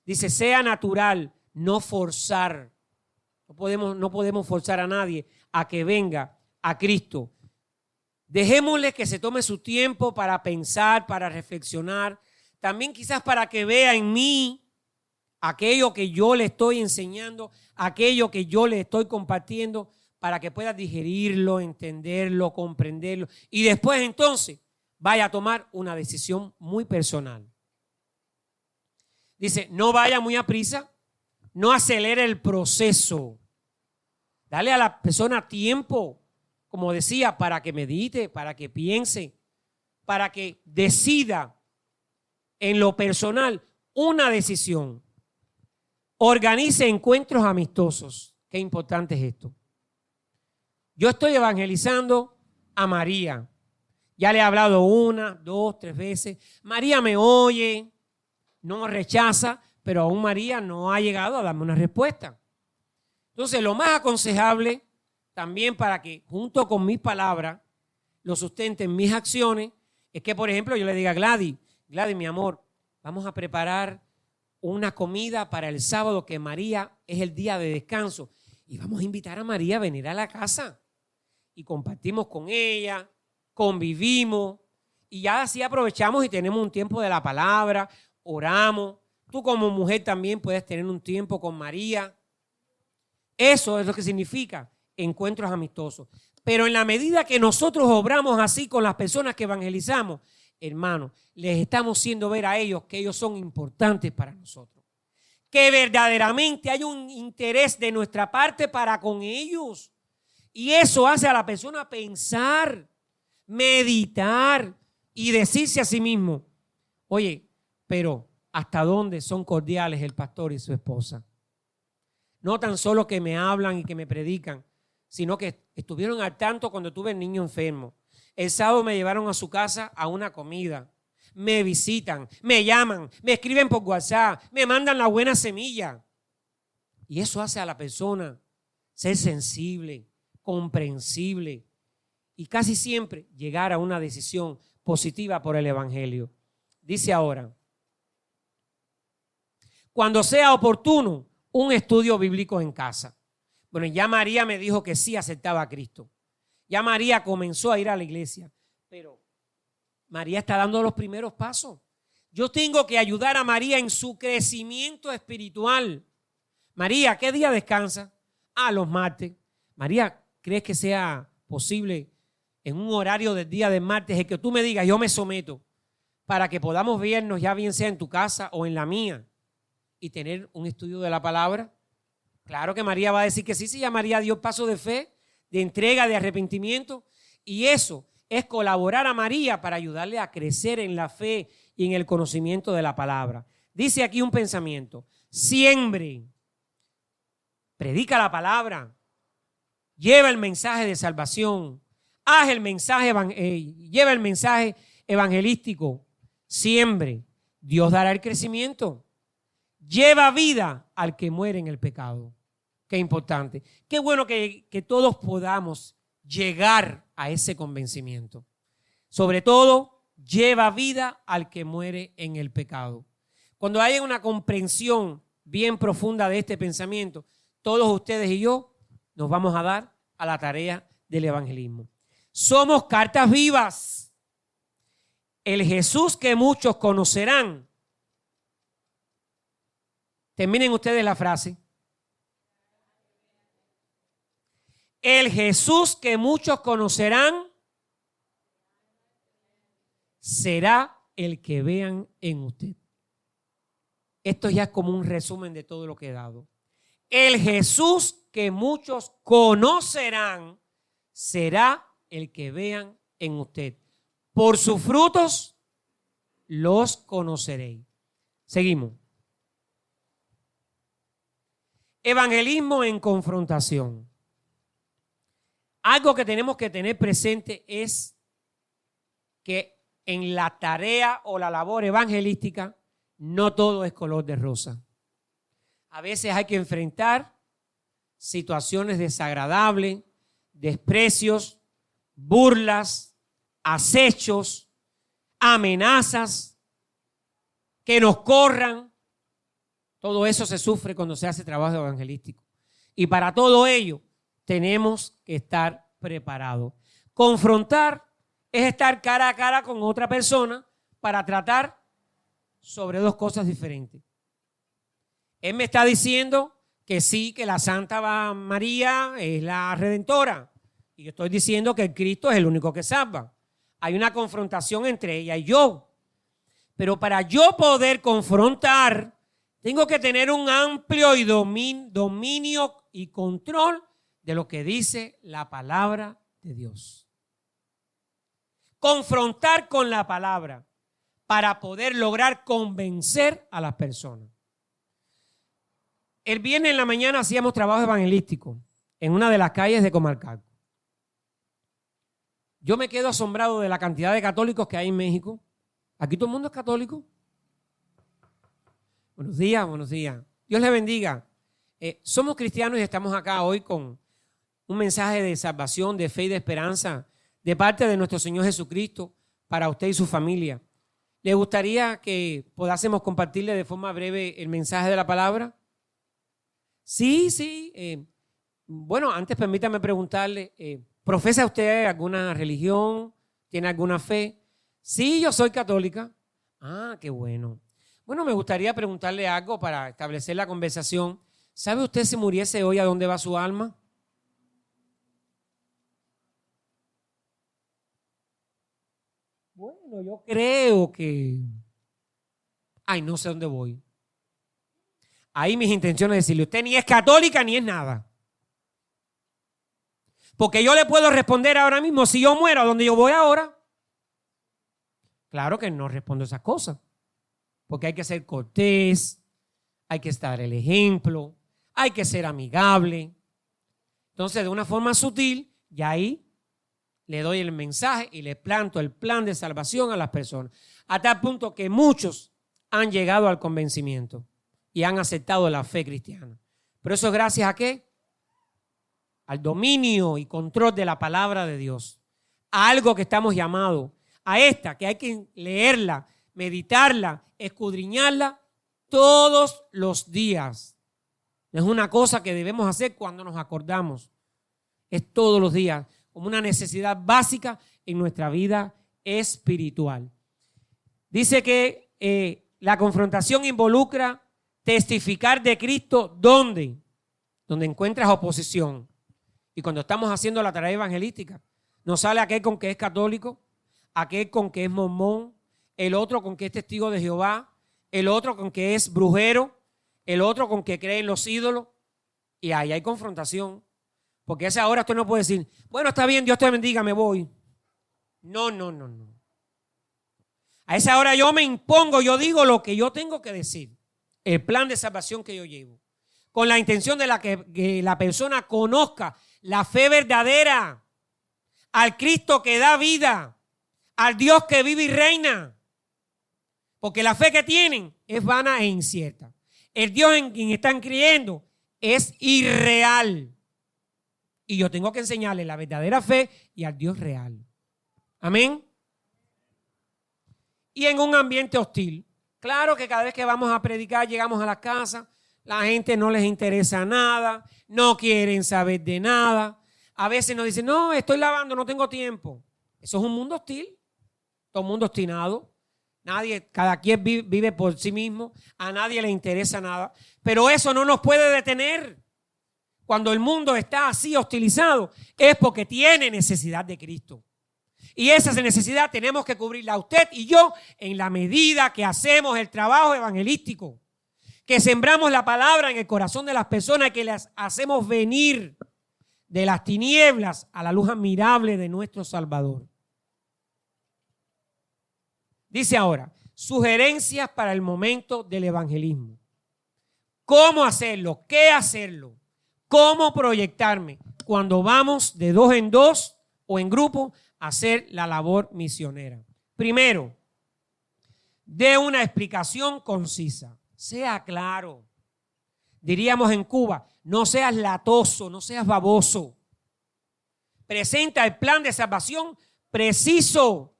Dice, sea natural, no forzar. No podemos forzar a nadie a que venga a Cristo. Dejémosle que se tome su tiempo para pensar, para reflexionar. También quizás para que vea en mí aquello que yo le estoy enseñando, aquello que yo le estoy compartiendo, para que pueda digerirlo, entenderlo, comprenderlo. Y después entonces vaya a tomar una decisión muy personal. Dice, no vaya muy a prisa, no acelere el proceso. Dale a la persona tiempo, como decía, para que medite, para que piense, para que decida en lo personal una decisión. Organice encuentros amistosos. Qué importante es esto. Yo estoy evangelizando a María. Ya le he hablado 1, 2, 3 veces. María me oye, no rechaza, pero aún María no ha llegado a darme una respuesta. Entonces, lo más aconsejable también para que junto con mis palabras lo sustenten mis acciones es que, por ejemplo, yo le diga a Gladys, mi amor, vamos a preparar una comida para el sábado que María es el día de descanso y vamos a invitar a María a venir a la casa y compartimos con ella, convivimos y ya así aprovechamos y tenemos un tiempo de la palabra, oramos. Tú como mujer también puedes tener un tiempo con María. Eso es lo que significa encuentros amistosos. Pero en la medida que nosotros obramos así con las personas que evangelizamos, hermanos, les estamos haciendo ver a ellos que ellos son importantes para nosotros. Que verdaderamente hay un interés de nuestra parte para con ellos. Y eso hace a la persona pensar, meditar y decirse a sí mismo, oye, pero ¿hasta dónde son cordiales el pastor y su esposa? No tan solo que me hablan y que me predican, sino que estuvieron al tanto cuando tuve el niño enfermo. El sábado me llevaron a su casa a una comida. Me visitan, me llaman, me escriben por WhatsApp, me mandan la buena semilla. Y eso hace a la persona ser sensible, comprensible y casi siempre llegar a una decisión positiva por el evangelio. Dice ahora, cuando sea oportuno, un estudio bíblico en casa. Bueno, ya María me dijo que sí aceptaba a Cristo. Ya María comenzó a ir a la iglesia, pero María está dando los primeros pasos. Yo tengo que ayudar a María en su crecimiento espiritual. María, ¿qué día descansa? Los martes. María, ¿crees que sea posible en un horario del día de martes el que tú me digas, yo me someto, para que podamos vernos ya bien sea en tu casa o en la mía y tener un estudio de la palabra? Claro que María va a decir que sí, ya María dio paso de fe, de entrega, de arrepentimiento, y eso es colaborar a María para ayudarle a crecer en la fe y en el conocimiento de la palabra. Dice aquí un pensamiento, siembre, predica la palabra, lleva el mensaje de salvación, haz el mensaje, lleva el mensaje evangelístico, siembre, Dios dará el crecimiento, lleva vida al que muere en el pecado. Qué importante, qué bueno que todos podamos llegar a ese convencimiento. Sobre todo, lleva vida al que muere en el pecado. Cuando haya una comprensión bien profunda de este pensamiento, todos ustedes y yo nos vamos a dar a la tarea del evangelismo. Somos cartas vivas. El Jesús que muchos conocerán. Terminen ustedes la frase. El Jesús que muchos conocerán será el que vean en usted. Esto ya es como un resumen de todo lo que he dado. El Jesús que muchos conocerán será el que vean en usted. Por sus frutos los conoceréis. Seguimos. Evangelismo en confrontación. Algo que tenemos que tener presente es que en la tarea o la labor evangelística no todo es color de rosa. A veces hay que enfrentar situaciones desagradables, desprecios, burlas, acechos, amenazas, que nos corran. Todo eso se sufre cuando se hace trabajo evangelístico. Y para todo ello tenemos que estar preparados. Confrontar es estar cara a cara con otra persona para tratar sobre dos cosas diferentes. Él me está diciendo que sí, que la Santa María es la Redentora. Y yo estoy diciendo que el Cristo es el único que salva. Hay una confrontación entre ella y yo. Pero para yo poder confrontar, tengo que tener un amplio y dominio y control de lo que dice la palabra de Dios. Confrontar con la palabra para poder lograr convencer a las personas. El viernes en la mañana hacíamos trabajo evangelístico en una de las calles de Comalcalco. Yo me quedo asombrado de la cantidad de católicos que hay en México. ¿Aquí todo el mundo es católico? Buenos días, buenos días. Dios les bendiga. Somos cristianos y estamos acá hoy con un mensaje de salvación, de fe y de esperanza de parte de nuestro Señor Jesucristo para usted y su familia. ¿Le gustaría que podásemos compartirle de forma breve el mensaje de la palabra? Sí. Bueno, antes permítame preguntarle, ¿profesa usted alguna religión? ¿Tiene alguna fe? Sí, yo soy católica. Ah, qué bueno. Bueno, me gustaría preguntarle algo para establecer la conversación. ¿Sabe usted si muriese hoy a dónde va su alma? Bueno, yo creo que... Ay, no sé dónde voy. Ahí mis intenciones es decirle, usted ni es católica ni es nada. Porque yo le puedo responder ahora mismo, si yo muero, ¿a dónde yo voy ahora? Claro que no respondo esas cosas. Porque hay que ser cortés, hay que estar el ejemplo, hay que ser amigable. Entonces, de una forma sutil, ya ahí le doy el mensaje y le planto el plan de salvación a las personas. A tal punto que muchos han llegado al convencimiento y han aceptado la fe cristiana. Pero eso es gracias a ¿qué? Al dominio y control de la palabra de Dios. A algo que estamos llamados. A esta que hay que leerla, meditarla, escudriñarla todos los días. No es una cosa que debemos hacer cuando nos acordamos. Es todos los días, como una necesidad básica en nuestra vida espiritual. Dice que la confrontación involucra testificar de Cristo, ¿dónde? Donde encuentras oposición. Y cuando estamos haciendo la tarea evangelística, nos sale aquel con que es católico, aquel con que es mormón, el otro con que es testigo de Jehová, el otro con que es brujero, el otro con que cree en los ídolos. Y ahí hay confrontación. Porque a esa hora usted no puede decir, bueno, está bien, Dios te bendiga, me voy. No. A esa hora yo me impongo, yo digo lo que yo tengo que decir. El plan de salvación que yo llevo. Con la intención de que la persona conozca la fe verdadera, al Cristo que da vida, al Dios que vive y reina. Porque la fe que tienen es vana e incierta. El Dios en quien están creyendo es irreal. Y yo tengo que enseñarle la verdadera fe y al Dios real. Amén. Y en un ambiente hostil. Claro que cada vez que vamos a predicar, llegamos a la casa, la gente no les interesa nada, no quieren saber de nada. A veces nos dicen, no, estoy lavando, no tengo tiempo. Eso es un mundo hostil. Todo el mundo obstinado. Cada quien vive por sí mismo. A nadie le interesa nada. Pero eso no nos puede detener. Cuando el mundo está así hostilizado, es porque tiene necesidad de Cristo. Y esa necesidad tenemos que cubrirla usted y yo en la medida que hacemos el trabajo evangelístico. que sembramos la palabra en el corazón de las personas, que las hacemos venir de las tinieblas a la luz admirable de nuestro Salvador. Dice ahora, sugerencias para el momento del evangelismo. ¿Cómo hacerlo? ¿Qué hacerlo? ¿Cómo proyectarme cuando vamos de 2 en 2 o en grupo a hacer la labor misionera? Primero, dé una explicación concisa. Sea claro. Diríamos en Cuba, no seas latoso, no seas baboso. Presenta el plan de salvación preciso.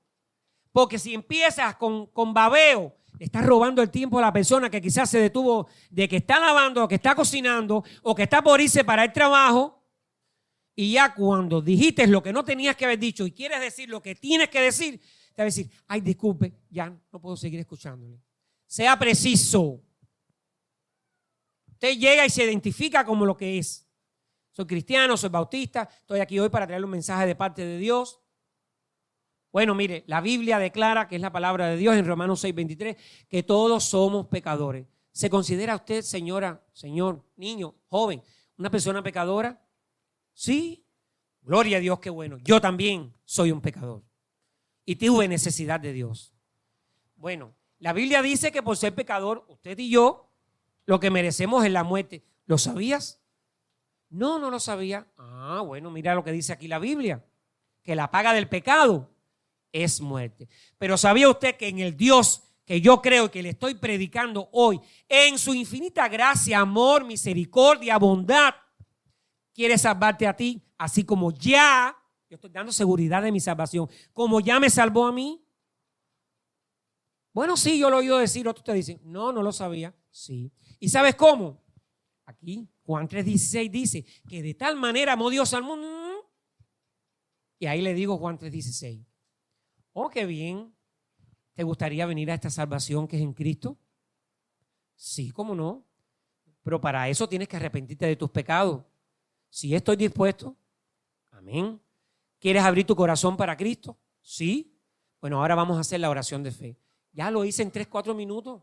Porque si empiezas con babeo, le estás robando el tiempo a la persona que quizás se detuvo de que está lavando, o que está cocinando, o que está por irse para el trabajo. Y ya cuando dijiste lo que no tenías que haber dicho y quieres decir lo que tienes que decir, te va a decir, ay, disculpe, ya no puedo seguir escuchándole. Sea preciso. Usted llega y se identifica como lo que es. Soy cristiano, soy bautista, estoy aquí hoy para traerle un mensaje de parte de Dios. Bueno, mire, la Biblia declara, que es la palabra de Dios en Romanos 6:23, que todos somos pecadores. ¿Se considera usted, señora, señor, niño, joven, una persona pecadora? Sí. Gloria a Dios, qué bueno. Yo también soy un pecador y tuve necesidad de Dios. Bueno, la Biblia dice que por ser pecador, usted y yo, lo que merecemos es la muerte. ¿Lo sabías? No, no lo sabía. Ah, bueno, mira lo que dice aquí la Biblia, que la paga del pecado es muerte. Pero ¿sabía usted que en el Dios que yo creo y que le estoy predicando hoy, en su infinita gracia, amor, misericordia, bondad, quiere salvarte a ti, así como ya, yo estoy dando seguridad de mi salvación, como ya me salvó a mí? Bueno, sí, yo lo he oído decir, otros te dicen, no, no lo sabía. Sí. ¿Y sabes cómo? Aquí, Juan 3:16 dice que de tal manera amó Dios al mundo. Y ahí le digo Juan 3:16. Oh, qué bien. ¿Te gustaría venir a esta salvación que es en Cristo? Sí, cómo no. Pero para eso tienes que arrepentirte de tus pecados. Sí, estoy dispuesto. Amén. ¿Quieres abrir tu corazón para Cristo? Sí. Bueno, ahora vamos a hacer la oración de fe. Ya lo hice en 3-4 minutos.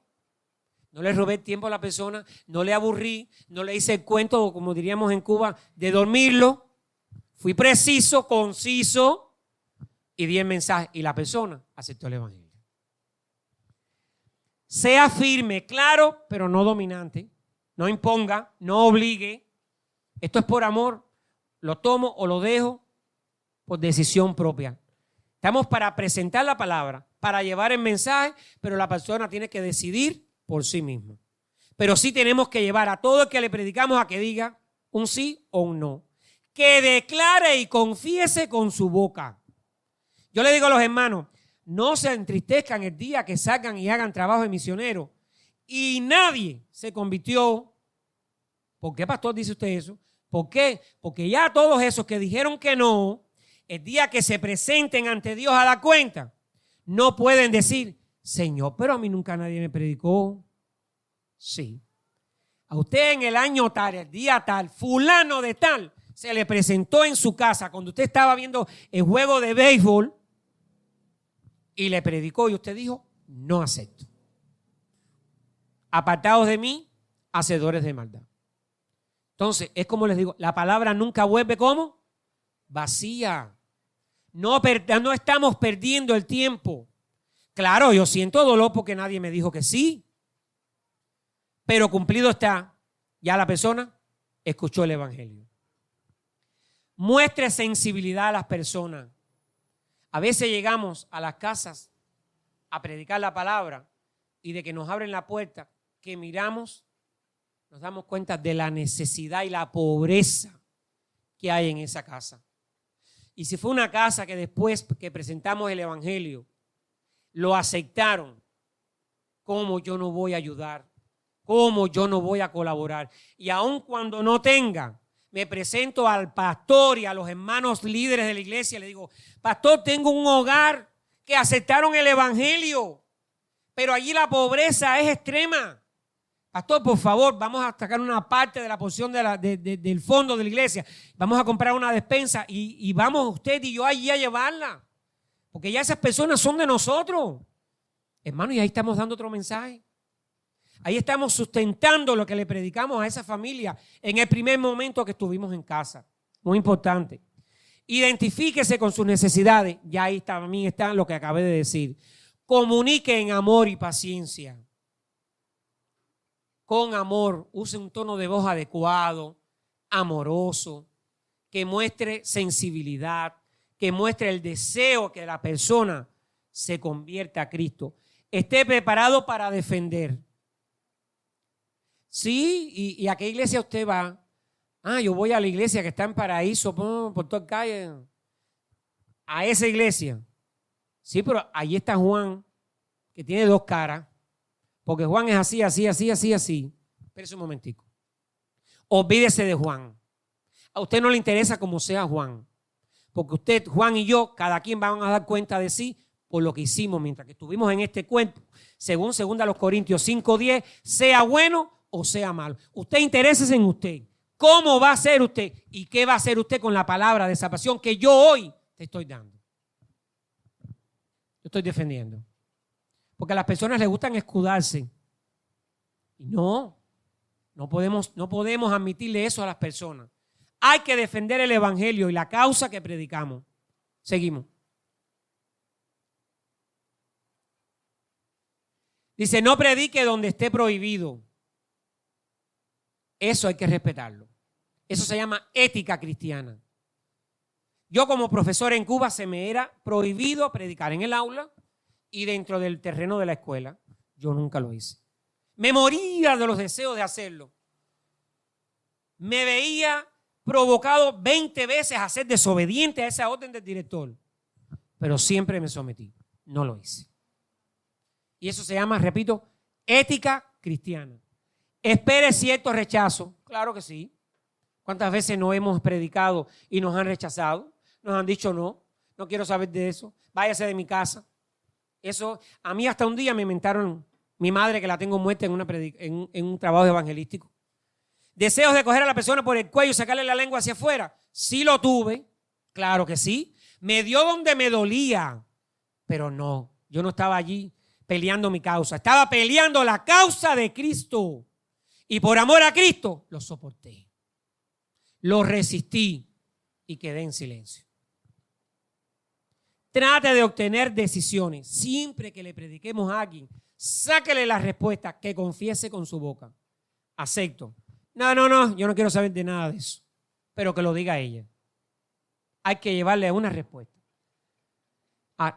No le robé tiempo a la persona, no le aburrí, no le hice el cuento, como diríamos en Cuba, de dormirlo. Fui preciso, conciso y di el mensaje. Y la persona aceptó el evangelio. Sea firme, claro, pero no dominante. No imponga, no obligue. Esto es por amor. Lo tomo o lo dejo por decisión propia. Estamos para presentar la palabra, para llevar el mensaje, pero la persona tiene que decidir por sí misma. Pero sí tenemos que llevar a todo el que le predicamos a que diga un sí o un no. Que declare y confiese con su boca. Yo le digo a los hermanos, no se entristezcan el día que salgan y hagan trabajo de misionero y nadie se convirtió. ¿Por qué, pastor, dice usted eso? ¿Por qué? Porque ya todos esos que dijeron que no, el día que se presenten ante Dios a la cuenta, no pueden decir, Señor, pero a mí nunca nadie me predicó. Sí. A usted en el año tal, el día tal, fulano de tal, se le presentó en su casa cuando usted estaba viendo el juego de béisbol y le predicó y usted dijo, no acepto. Apartados de mí, hacedores de maldad. Entonces, es como les digo, la palabra nunca vuelve ¿cómo? Vacía. No estamos perdiendo el tiempo. Claro, yo siento dolor porque nadie me dijo que sí. Pero cumplido está. Ya la persona escuchó el evangelio. Muestre sensibilidad a las personas. A veces llegamos a las casas a predicar la palabra y de que nos abren la puerta, que miramos, nos damos cuenta de la necesidad y la pobreza que hay en esa casa. Y si fue una casa que después que presentamos el evangelio, lo aceptaron, ¿cómo yo no voy a ayudar? ¿Cómo yo no voy a colaborar? Y aun cuando no tenga, me presento al pastor y a los hermanos líderes de la iglesia y le digo, pastor, tengo un hogar que aceptaron el evangelio, pero allí la pobreza es extrema. Pastor, por favor, vamos a sacar una parte de la porción del fondo de la iglesia. Vamos a comprar una despensa y vamos usted y yo allí a llevarla. Porque ya esas personas son de nosotros. Hermano, y ahí estamos dando otro mensaje. Ahí estamos sustentando lo que le predicamos a esa familia en el primer momento que estuvimos en casa. Muy importante. Identifíquese con sus necesidades. Ya ahí también está lo que acabé de decir. Comunique en amor y paciencia. Con amor. Use un tono de voz adecuado, amoroso, que muestre sensibilidad, que muestre el deseo que la persona se convierta a Cristo. Esté preparado para defender. Sí, ¿y a qué iglesia usted va? Yo voy a la iglesia que está en Paraíso, por toda calle. A esa iglesia. Sí, pero ahí está Juan, que tiene dos caras. Porque Juan es así, así, así, así, así. Espérese un momentico. Olvídese de Juan. A usted no le interesa cómo sea Juan. Porque usted, Juan y yo, cada quien van a dar cuenta de sí por lo que hicimos mientras que estuvimos en este cuento. Según 2 Corintios 5:10, sea bueno o sea malo. Usted interésese en usted. ¿Cómo va a ser usted? ¿Y qué va a hacer usted con la palabra de salvación que yo hoy te estoy dando? Yo estoy defendiendo. Porque a las personas les gustan escudarse. Y no podemos admitirle eso a las personas. Hay que defender el evangelio y la causa que predicamos. Seguimos. Dice, no predique donde esté prohibido. Eso hay que respetarlo. Eso se llama ética cristiana. Yo como profesor en Cuba se me era prohibido predicar en el aula y dentro del terreno de la escuela. Yo nunca lo hice. Me moría de los deseos de hacerlo. Me veía provocado 20 veces a ser desobediente a esa orden del director. Pero siempre me sometí. No lo hice. Y eso se llama, repito, ética cristiana. ¿Espere cierto rechazo? Claro que sí. ¿Cuántas veces no hemos predicado y nos han rechazado? Nos han dicho no quiero saber de eso. Váyase de mi casa. Eso, a mí hasta un día me mentaron mi madre, que la tengo muerta en un trabajo evangelístico. ¿Deseos de coger a la persona por el cuello y sacarle la lengua hacia afuera? Sí lo tuve, claro que sí. Me dio donde me dolía, pero no, yo no estaba allí peleando mi causa. Estaba peleando la causa de Cristo. Y por amor a Cristo, lo soporté. Lo resistí y quedé en silencio. Trate de obtener decisiones. Siempre que le prediquemos a alguien, sáquele la respuesta que confiese con su boca. Acepto. No, yo no quiero saber de nada de eso. Pero que lo diga ella. Hay que llevarle una respuesta.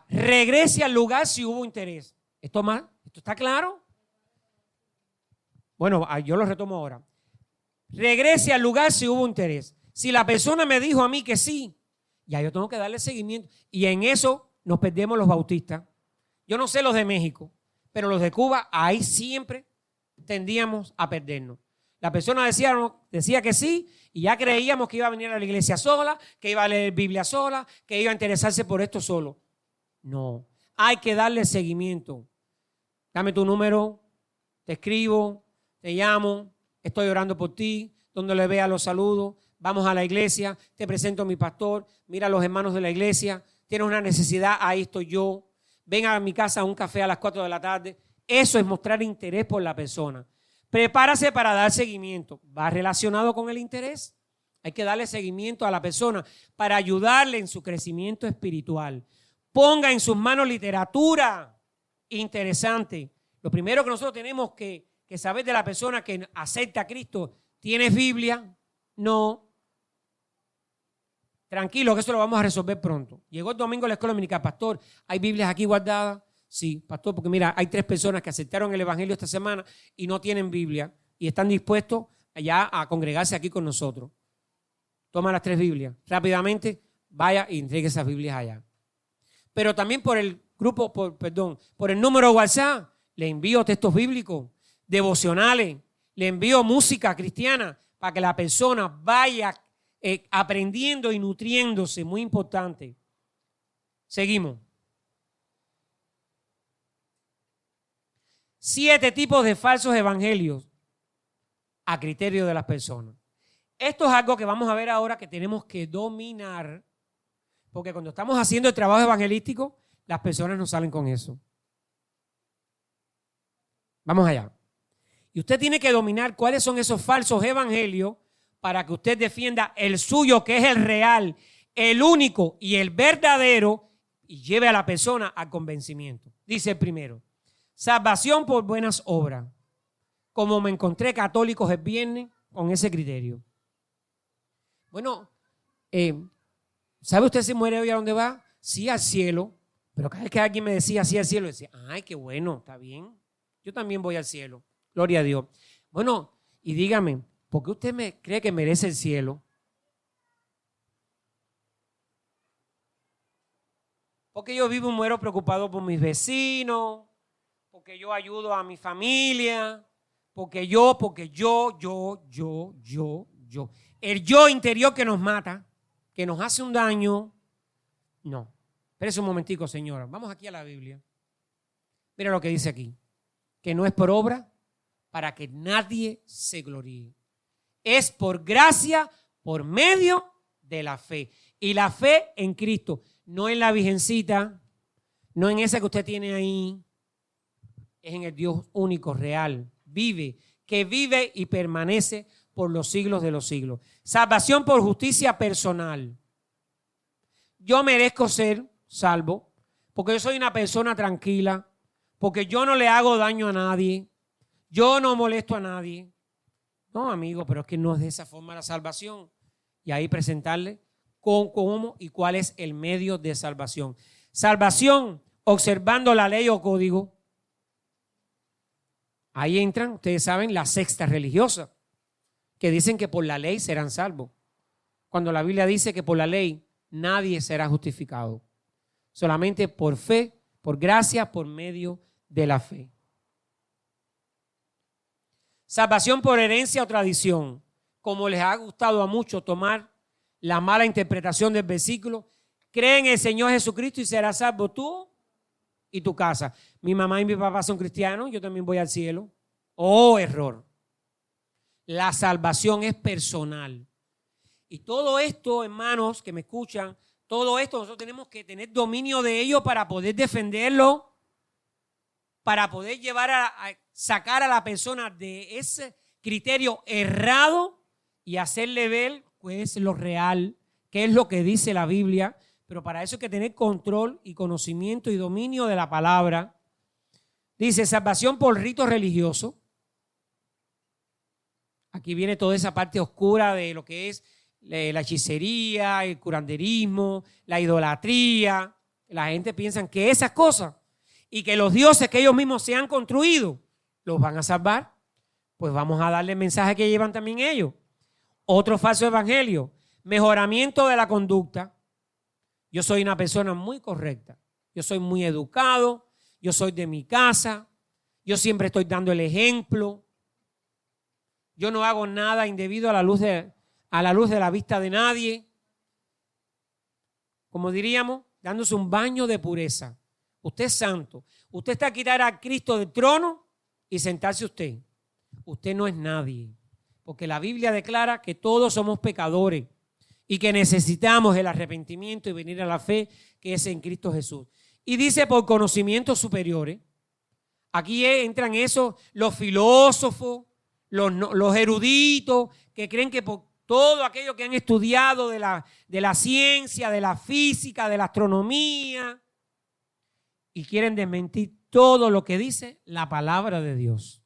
Regrese al lugar si hubo interés. ¿Esto está claro? Bueno, yo lo retomo ahora. Regrese al lugar si hubo interés. Si la persona me dijo a mí que sí, ya yo tengo que darle seguimiento. Y en eso nos perdemos los bautistas. Yo no sé los de México, pero los de Cuba, ahí siempre tendíamos a perdernos. La persona decía que sí y ya creíamos que iba a venir a la iglesia sola, que iba a leer Biblia sola, que iba a interesarse por esto solo. No, hay que darle seguimiento. Dame tu número, te escribo, te llamo, estoy orando por ti, donde le vea los saludo, vamos a la iglesia, te presento a mi pastor, mira a los hermanos de la iglesia, tienes una necesidad, ahí estoy yo, ven a mi casa a un café a las 4 de la tarde. Eso es mostrar interés por la persona. Prepárase para dar seguimiento. ¿Va relacionado con el interés? Hay que darle seguimiento a la persona para ayudarle en su crecimiento espiritual. Ponga en sus manos literatura interesante. Lo primero que nosotros tenemos que saber de la persona que acepta a Cristo, ¿tienes Biblia? No. Tranquilo, que eso lo vamos a resolver pronto. Llegó el domingo a la escuela dominical, pastor, ¿hay Biblias aquí guardadas? Sí, pastor, porque mira, hay 3 personas que aceptaron el evangelio esta semana y no tienen Biblia y están dispuestos allá a congregarse aquí con nosotros. Toma las 3 Biblias. Rápidamente, vaya y entregue esas Biblias allá. Pero también por el grupo, por el número de WhatsApp, le envío textos bíblicos, devocionales, le envío música cristiana para que la persona vaya aprendiendo y nutriéndose. Muy importante. Seguimos. 7 tipos de falsos evangelios a criterio de las personas. Esto es algo que vamos a ver ahora que tenemos que dominar, porque cuando estamos haciendo el trabajo evangelístico, las personas no salen con eso. Vamos allá. Y usted tiene que dominar cuáles son esos falsos evangelios para que usted defienda el suyo, que es el real, el único y el verdadero, y lleve a la persona al convencimiento. Dice el primero, salvación por buenas obras. Como me encontré católicos el viernes con ese criterio. Bueno, ¿sabe usted si muere hoy a dónde va? Sí, al cielo. Pero cada vez que alguien me decía sí al cielo, decía, ay, qué bueno, está bien. Yo también voy al cielo. Gloria a Dios. Bueno, y dígame, ¿por qué usted me cree que merece el cielo? Porque yo vivo y muero preocupado por mis vecinos, porque yo ayudo a mi familia, porque yo. El yo interior que nos mata, que nos hace un daño. No. Espérese un momentico, señora. Vamos aquí a la Biblia. Mira lo que dice aquí. Que no es por obra para que nadie se gloríe. Es por gracia, por medio de la fe. Y la fe en Cristo. No en la virgencita, no en esa que usted tiene ahí. Es en el Dios único, real. Que vive y permanece por los siglos de los siglos. Salvación por justicia personal. Yo merezco ser salvo porque yo soy una persona tranquila, porque yo no le hago daño a nadie, yo no molesto a nadie. No, amigo, pero es que no es de esa forma la salvación. Y ahí presentarle cómo y cuál es el medio de salvación. Salvación observando la ley o código. Ahí entran, ustedes saben, la secta religiosa, que dicen que por la ley serán salvos. Cuando la Biblia dice que por la ley nadie será justificado. Solamente por fe, por gracia, por medio de la fe. Salvación por herencia o tradición. Como les ha gustado a muchos tomar la mala interpretación del versículo, cree en el Señor Jesucristo y serás salvo tú y tu casa. Mi mamá y mi papá son cristianos, yo también voy al cielo. Oh, error. La salvación es personal. Y todo esto, hermanos que me escuchan, todo esto nosotros tenemos que tener dominio de ello para poder defenderlo, para poder llevar a sacar a la persona de ese criterio errado y hacerle ver qué es lo real, qué es lo que dice la Biblia. Pero para eso hay que tener control y conocimiento y dominio de la palabra. Dice salvación por rito religioso. Aquí viene toda esa parte oscura de lo que es la hechicería, el curanderismo, la idolatría. La gente piensa que esas cosas y que los dioses que ellos mismos se han construido los van a salvar. Pues vamos a darle el mensaje que llevan también ellos. Otro falso evangelio, mejoramiento de la conducta. Yo soy una persona muy correcta, yo soy muy educado, yo soy de mi casa, yo siempre estoy dando el ejemplo, yo no hago nada indebido a la luz de la vista de nadie. Como diríamos, dándose un baño de pureza. Usted es santo, usted está a quitar a Cristo del trono y sentarse usted. Usted no es nadie, porque la Biblia declara que todos somos pecadores y que necesitamos el arrepentimiento y venir a la fe que es en Cristo Jesús. Y dice por conocimientos superiores. Aquí entran esos, los filósofos, los eruditos, que creen que por todo aquello que han estudiado de la ciencia, de la física, de la astronomía, y quieren desmentir todo lo que dice la palabra de Dios.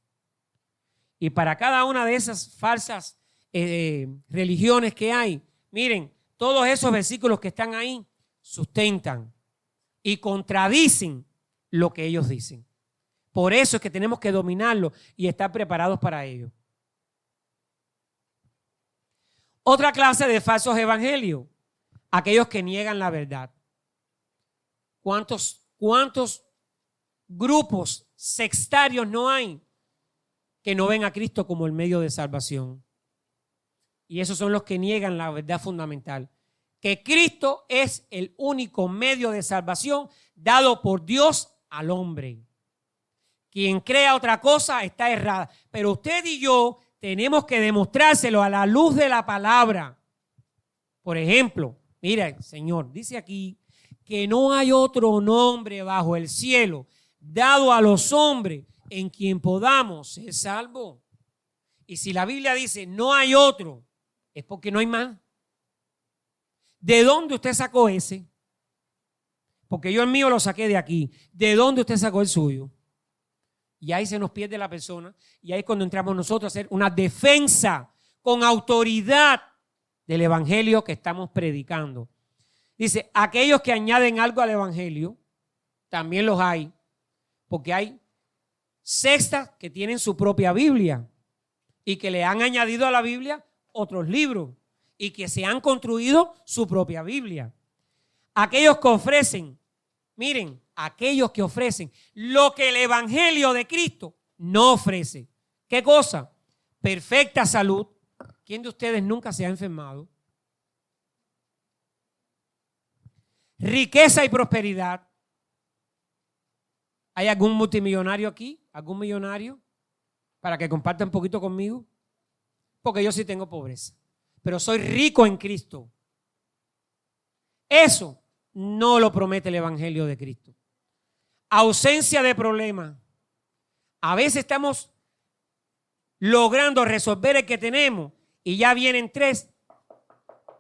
Y para cada una de esas falsas religiones que hay, miren, todos esos versículos que están ahí sustentan y contradicen lo que ellos dicen. Por eso es que tenemos que dominarlo y estar preparados para ello. Otra clase de falsos evangelios, aquellos que niegan la verdad. ¿Cuántos grupos sectarios no hay que no ven a Cristo como el medio de salvación? Y esos son los que niegan la verdad fundamental, que Cristo es el único medio de salvación dado por Dios al hombre. Quien crea otra cosa está errada. Pero usted y yo tenemos que demostrárselo a la luz de la palabra. Por ejemplo, mira, el Señor dice aquí que no hay otro nombre bajo el cielo dado a los hombres en quien podamos ser salvos. Y si la Biblia dice no hay otro, es porque no hay más. ¿De dónde usted sacó ese? Porque yo el mío lo saqué de aquí. ¿De dónde usted sacó el suyo? Y ahí se nos pierde la persona. Y ahí es cuando entramos nosotros a hacer una defensa con autoridad del evangelio que estamos predicando. Dice, aquellos que añaden algo al evangelio, también los hay. Porque hay sectas que tienen su propia Biblia y que le han añadido a la Biblia otros libros y que se han construido su propia Biblia. Aquellos que ofrecen, miren, aquellos que ofrecen lo que el evangelio de Cristo no ofrece. ¿Qué cosa? Perfecta salud. ¿Quién de ustedes nunca se ha enfermado? Riqueza y prosperidad. ¿Hay algún multimillonario aquí? ¿Algún millonario? Para que comparta un poquito conmigo. Porque yo sí tengo pobreza. Pero soy rico en Cristo. Eso no lo promete el evangelio de Cristo. Ausencia de problemas. A veces estamos logrando resolver el que tenemos y ya vienen 3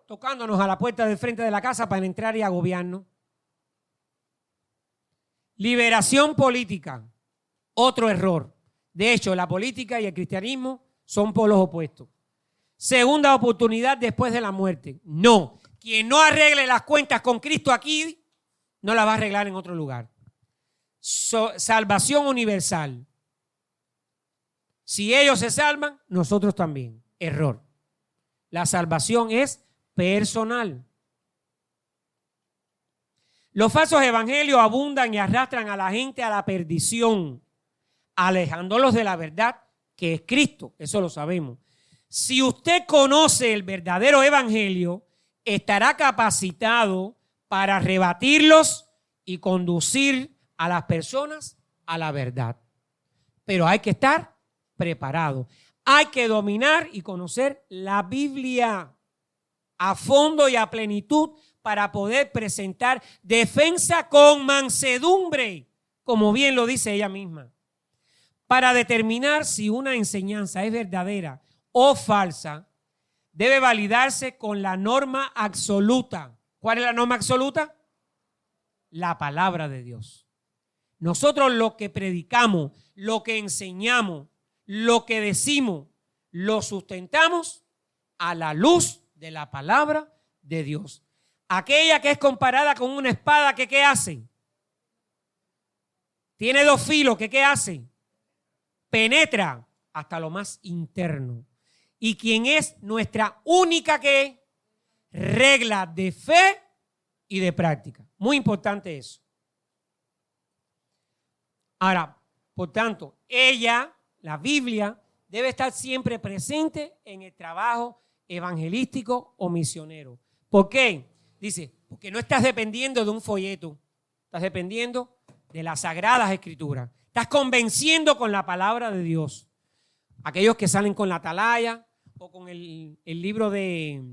tocándonos a la puerta del frente de la casa para entrar y agobiarnos. Liberación política. Otro error. De hecho, la política y el cristianismo son polos opuestos. Segunda oportunidad después de la muerte. No. Quien no arregle las cuentas con Cristo aquí, no la va a arreglar en otro lugar. Salvación universal. Si ellos se salvan, nosotros también. Error. La salvación es personal. Los falsos evangelios abundan y arrastran a la gente a la perdición, alejándolos de la verdad que es Cristo. Eso lo sabemos. Si usted conoce el verdadero evangelio, estará capacitado para rebatirlos y conducir a las personas a la verdad. Pero hay que estar preparado. Hay que dominar y conocer la Biblia a fondo y a plenitud para poder presentar defensa con mansedumbre, como bien lo dice ella misma. Para determinar si una enseñanza es verdadera o falsa, debe validarse con la norma absoluta. ¿Cuál es la norma absoluta? La palabra de Dios. Nosotros lo que predicamos, lo que enseñamos, lo que decimos, lo sustentamos a la luz de la palabra de Dios. Aquella que es comparada con una espada, ¿qué hace? Tiene 2 filos, ¿qué hace? Penetra hasta lo más interno. Y quien es nuestra única regla de fe y de práctica. Muy importante eso. Ahora, por tanto, ella, la Biblia, debe estar siempre presente en el trabajo evangelístico o misionero. ¿Por qué? Dice, porque no estás dependiendo de un folleto, estás dependiendo de las sagradas escrituras. Estás convenciendo con la palabra de Dios. Aquellos que salen con la atalaya o con el libro de...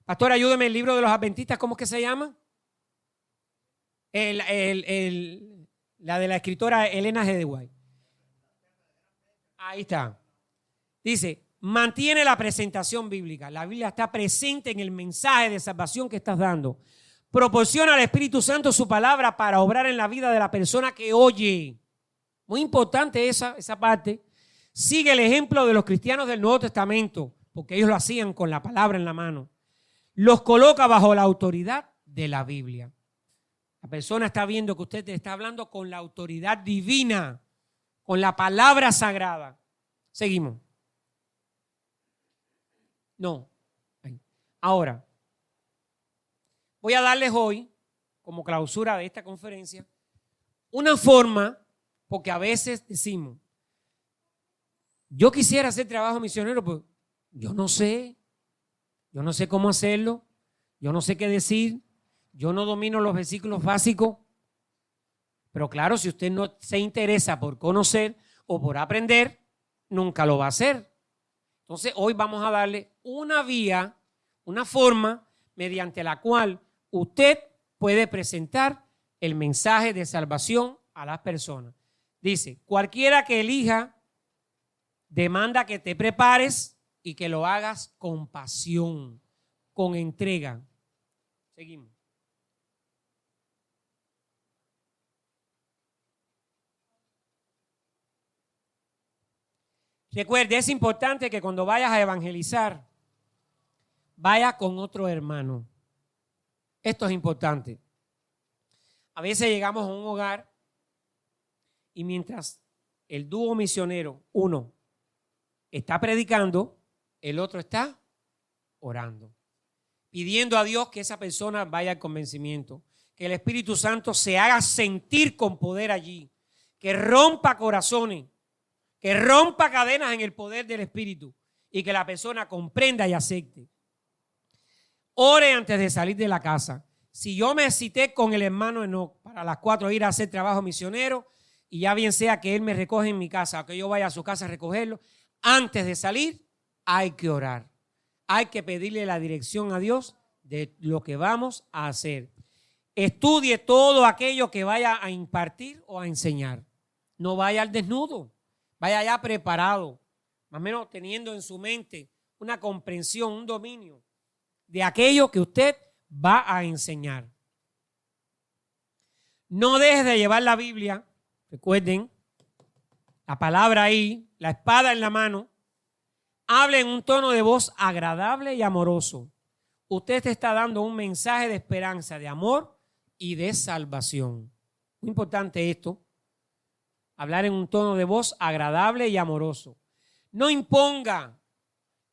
Pastor, ayúdeme, el libro de los adventistas, ¿cómo es que se llama? La de la escritora Elena G. White. Ahí está. Dice, mantiene la presentación bíblica. La Biblia está presente en el mensaje de salvación que estás dando. Proporciona al Espíritu Santo su palabra para obrar en la vida de la persona que oye. Muy importante esa parte. Sigue el ejemplo de los cristianos del Nuevo Testamento, porque ellos lo hacían con la palabra en la mano. Los coloca bajo la autoridad de la Biblia. La persona está viendo que usted te está hablando con la autoridad divina, con la palabra sagrada. Seguimos. No. Ahora, voy a darles hoy, como clausura de esta conferencia, una forma, porque a veces decimos, yo quisiera hacer trabajo misionero, pero yo no sé cómo hacerlo, yo no sé qué decir, yo no domino los versículos básicos. Pero claro, si usted no se interesa por conocer o por aprender, nunca lo va a hacer. Entonces, hoy vamos a darle una vía, una forma mediante la cual usted puede presentar el mensaje de salvación a las personas. Dice, cualquiera que elija demanda que te prepares y que lo hagas con pasión, con entrega. Seguimos. Recuerde, es importante que cuando vayas a evangelizar, vayas con otro hermano. Esto es importante. A veces llegamos a un hogar y mientras el dúo misionero, uno, está predicando, el otro está orando, pidiendo a Dios que esa persona vaya al convencimiento, que el Espíritu Santo se haga sentir con poder allí, que rompa corazones, que rompa cadenas en el poder del Espíritu y que la persona comprenda y acepte. Ore antes de salir de la casa. Si yo me cité con el hermano Enoc para las 4 ir a hacer trabajo misionero, y ya bien sea que él me recoge en mi casa o que yo vaya a su casa a recogerlo, antes de salir hay que orar. Hay que pedirle la dirección a Dios de lo que vamos a hacer. Estudie todo aquello que vaya a impartir o a enseñar. No vaya al desnudo, vaya ya preparado, más o menos teniendo en su mente una comprensión, un dominio de aquello que usted va a enseñar. No deje de llevar la Biblia. Recuerden, la palabra ahí, la espada en la mano. Hable en un tono de voz agradable y amoroso. Usted te está dando un mensaje de esperanza, de amor y de salvación. Muy importante esto. Hablar en un tono de voz agradable y amoroso. No imponga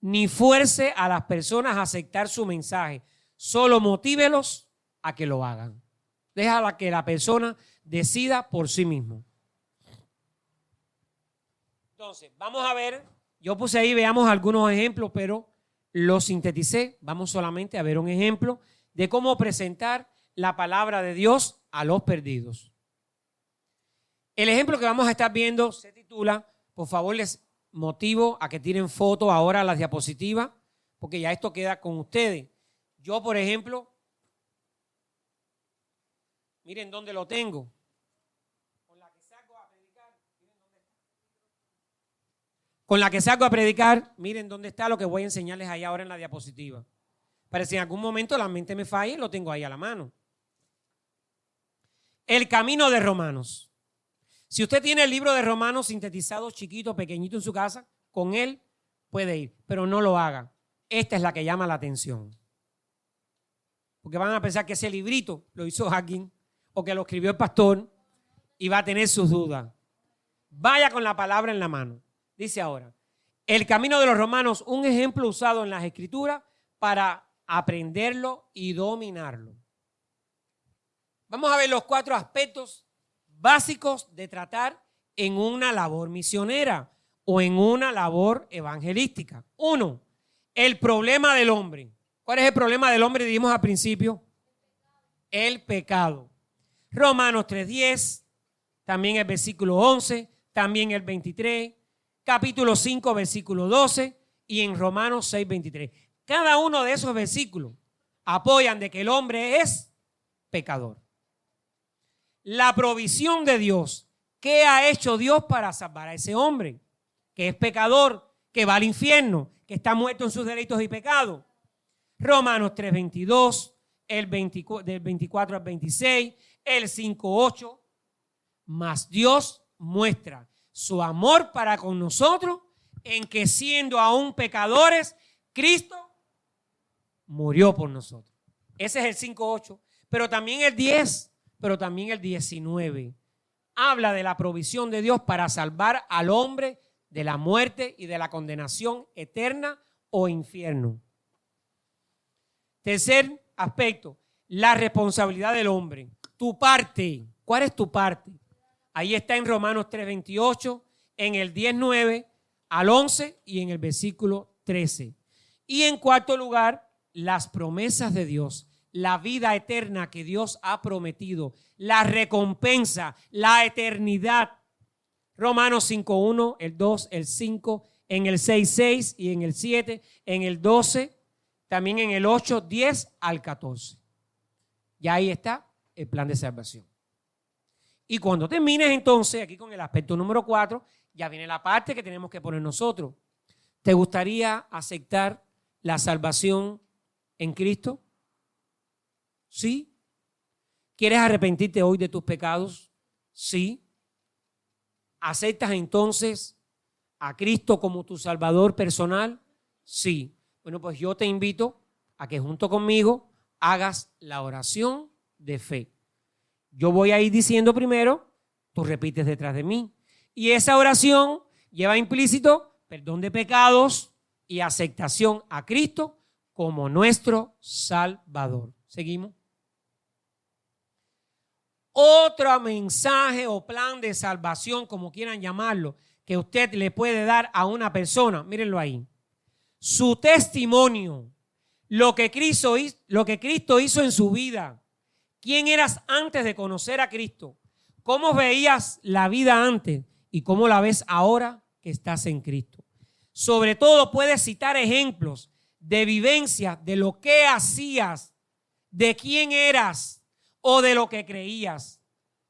ni fuerce a las personas a aceptar su mensaje. Solo motívelos a que lo hagan. Déjala que la persona decida por sí mismo. Entonces, vamos a ver, yo puse ahí, veamos algunos ejemplos, pero los sinteticé. Vamos solamente a ver un ejemplo de cómo presentar la palabra de Dios a los perdidos. El ejemplo que vamos a estar viendo se titula, por favor les motivo a que tiren foto ahora a las diapositivas, porque ya esto queda con ustedes. Yo, por ejemplo, miren dónde lo tengo. Con la que salgo a predicar, miren dónde está. Con la que salgo a predicar, miren dónde está lo que voy a enseñarles ahí ahora en la diapositiva. Para si en algún momento la mente me falle, lo tengo ahí a la mano. El camino de Romanos. Si usted tiene el libro de Romanos sintetizado chiquito, pequeñito en su casa, con él puede ir, pero no lo haga. Esta es la que llama la atención. Porque van a pensar que ese librito lo hizo alguien o que lo escribió el pastor y va a tener sus dudas. Vaya con la palabra en la mano. Dice ahora, el camino de los romanos, un ejemplo usado en las escrituras para aprenderlo y dominarlo. Vamos a ver los 4 aspectos básicos de tratar en una labor misionera o en una labor evangelística. 1, el problema del hombre. ¿Cuál es el problema del hombre? Dijimos al principio, el pecado. Romanos 3:10, también el versículo 11, también el 23, capítulo 5, versículo 12 y en Romanos 6:23. Cada uno de esos versículos apoyan de que el hombre es pecador. La provisión de Dios. ¿Qué ha hecho Dios para salvar a ese hombre? Que es pecador, que va al infierno, que está muerto en sus delitos y pecados. Romanos 3:22, del 24 al 26, el 5:8. Mas Dios muestra su amor para con nosotros en que siendo aún pecadores, Cristo murió por nosotros. Ese es el 5:8. Pero también el 10. Pero también el 19 habla de la provisión de Dios para salvar al hombre de la muerte y de la condenación eterna o infierno. Tercer aspecto, la responsabilidad del hombre. Tu parte, ¿cuál es tu parte? Ahí está en Romanos 3:28, en el 10:9 al 11 y en el versículo 13. Y en cuarto lugar, las promesas de Dios. La vida eterna que Dios ha prometido, la recompensa, la eternidad. Romanos 5:1, el 2, el 5, en el 6:6 y en el 7, en el 12, también en el 8, 10 al 14. Y ahí está el plan de salvación. Y cuando termines entonces, aquí con el aspecto número 4, ya viene la parte que tenemos que poner nosotros. ¿Te gustaría aceptar la salvación en Cristo? ¿Sí? ¿Quieres arrepentirte hoy de tus pecados? Sí. ¿Aceptas entonces a Cristo como tu Salvador personal? Sí. Bueno, pues yo te invito a que junto conmigo hagas la oración de fe. Yo voy a ir diciendo primero, tú repites detrás de mí. Y esa oración lleva implícito perdón de pecados y aceptación a Cristo como nuestro Salvador. ¿Seguimos? Otro mensaje o plan de salvación, como quieran llamarlo, que usted le puede dar a una persona, mírenlo ahí. Su testimonio, lo que Cristo hizo en su vida. ¿Quién eras antes de conocer a Cristo? ¿Cómo veías la vida antes y cómo la ves ahora que estás en Cristo? Sobre todo puedes citar ejemplos de vivencia de lo que hacías, de quién eras o de lo que creías,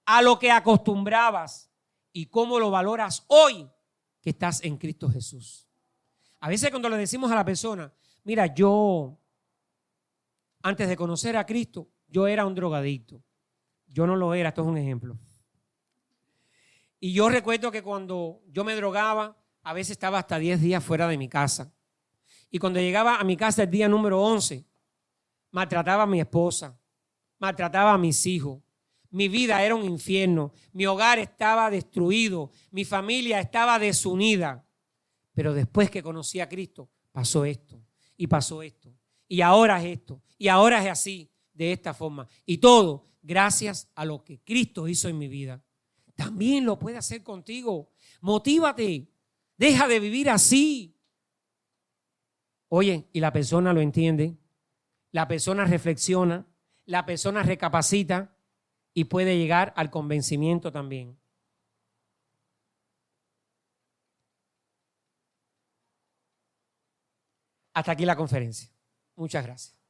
a lo que acostumbrabas y cómo lo valoras hoy que estás en Cristo Jesús. A veces cuando le decimos a la persona, mira, yo antes de conocer a Cristo, yo era un drogadicto. Yo no lo era, esto es un ejemplo. Y yo recuerdo que cuando yo me drogaba, a veces estaba hasta 10 días fuera de mi casa. Y cuando llegaba a mi casa el día número 11, maltrataba a mi esposa, maltrataba a mis hijos. Mi vida era un infierno. Mi hogar estaba destruido. Mi familia estaba desunida. Pero después que conocí a Cristo, pasó esto y pasó esto. Y ahora es esto. Y ahora es así, de esta forma. Y todo gracias a lo que Cristo hizo en mi vida. También lo puede hacer contigo. Motívate. Deja de vivir así. Oye, y la persona lo entiende. La persona reflexiona. La persona recapacita y puede llegar al convencimiento también. Hasta aquí la conferencia. Muchas gracias.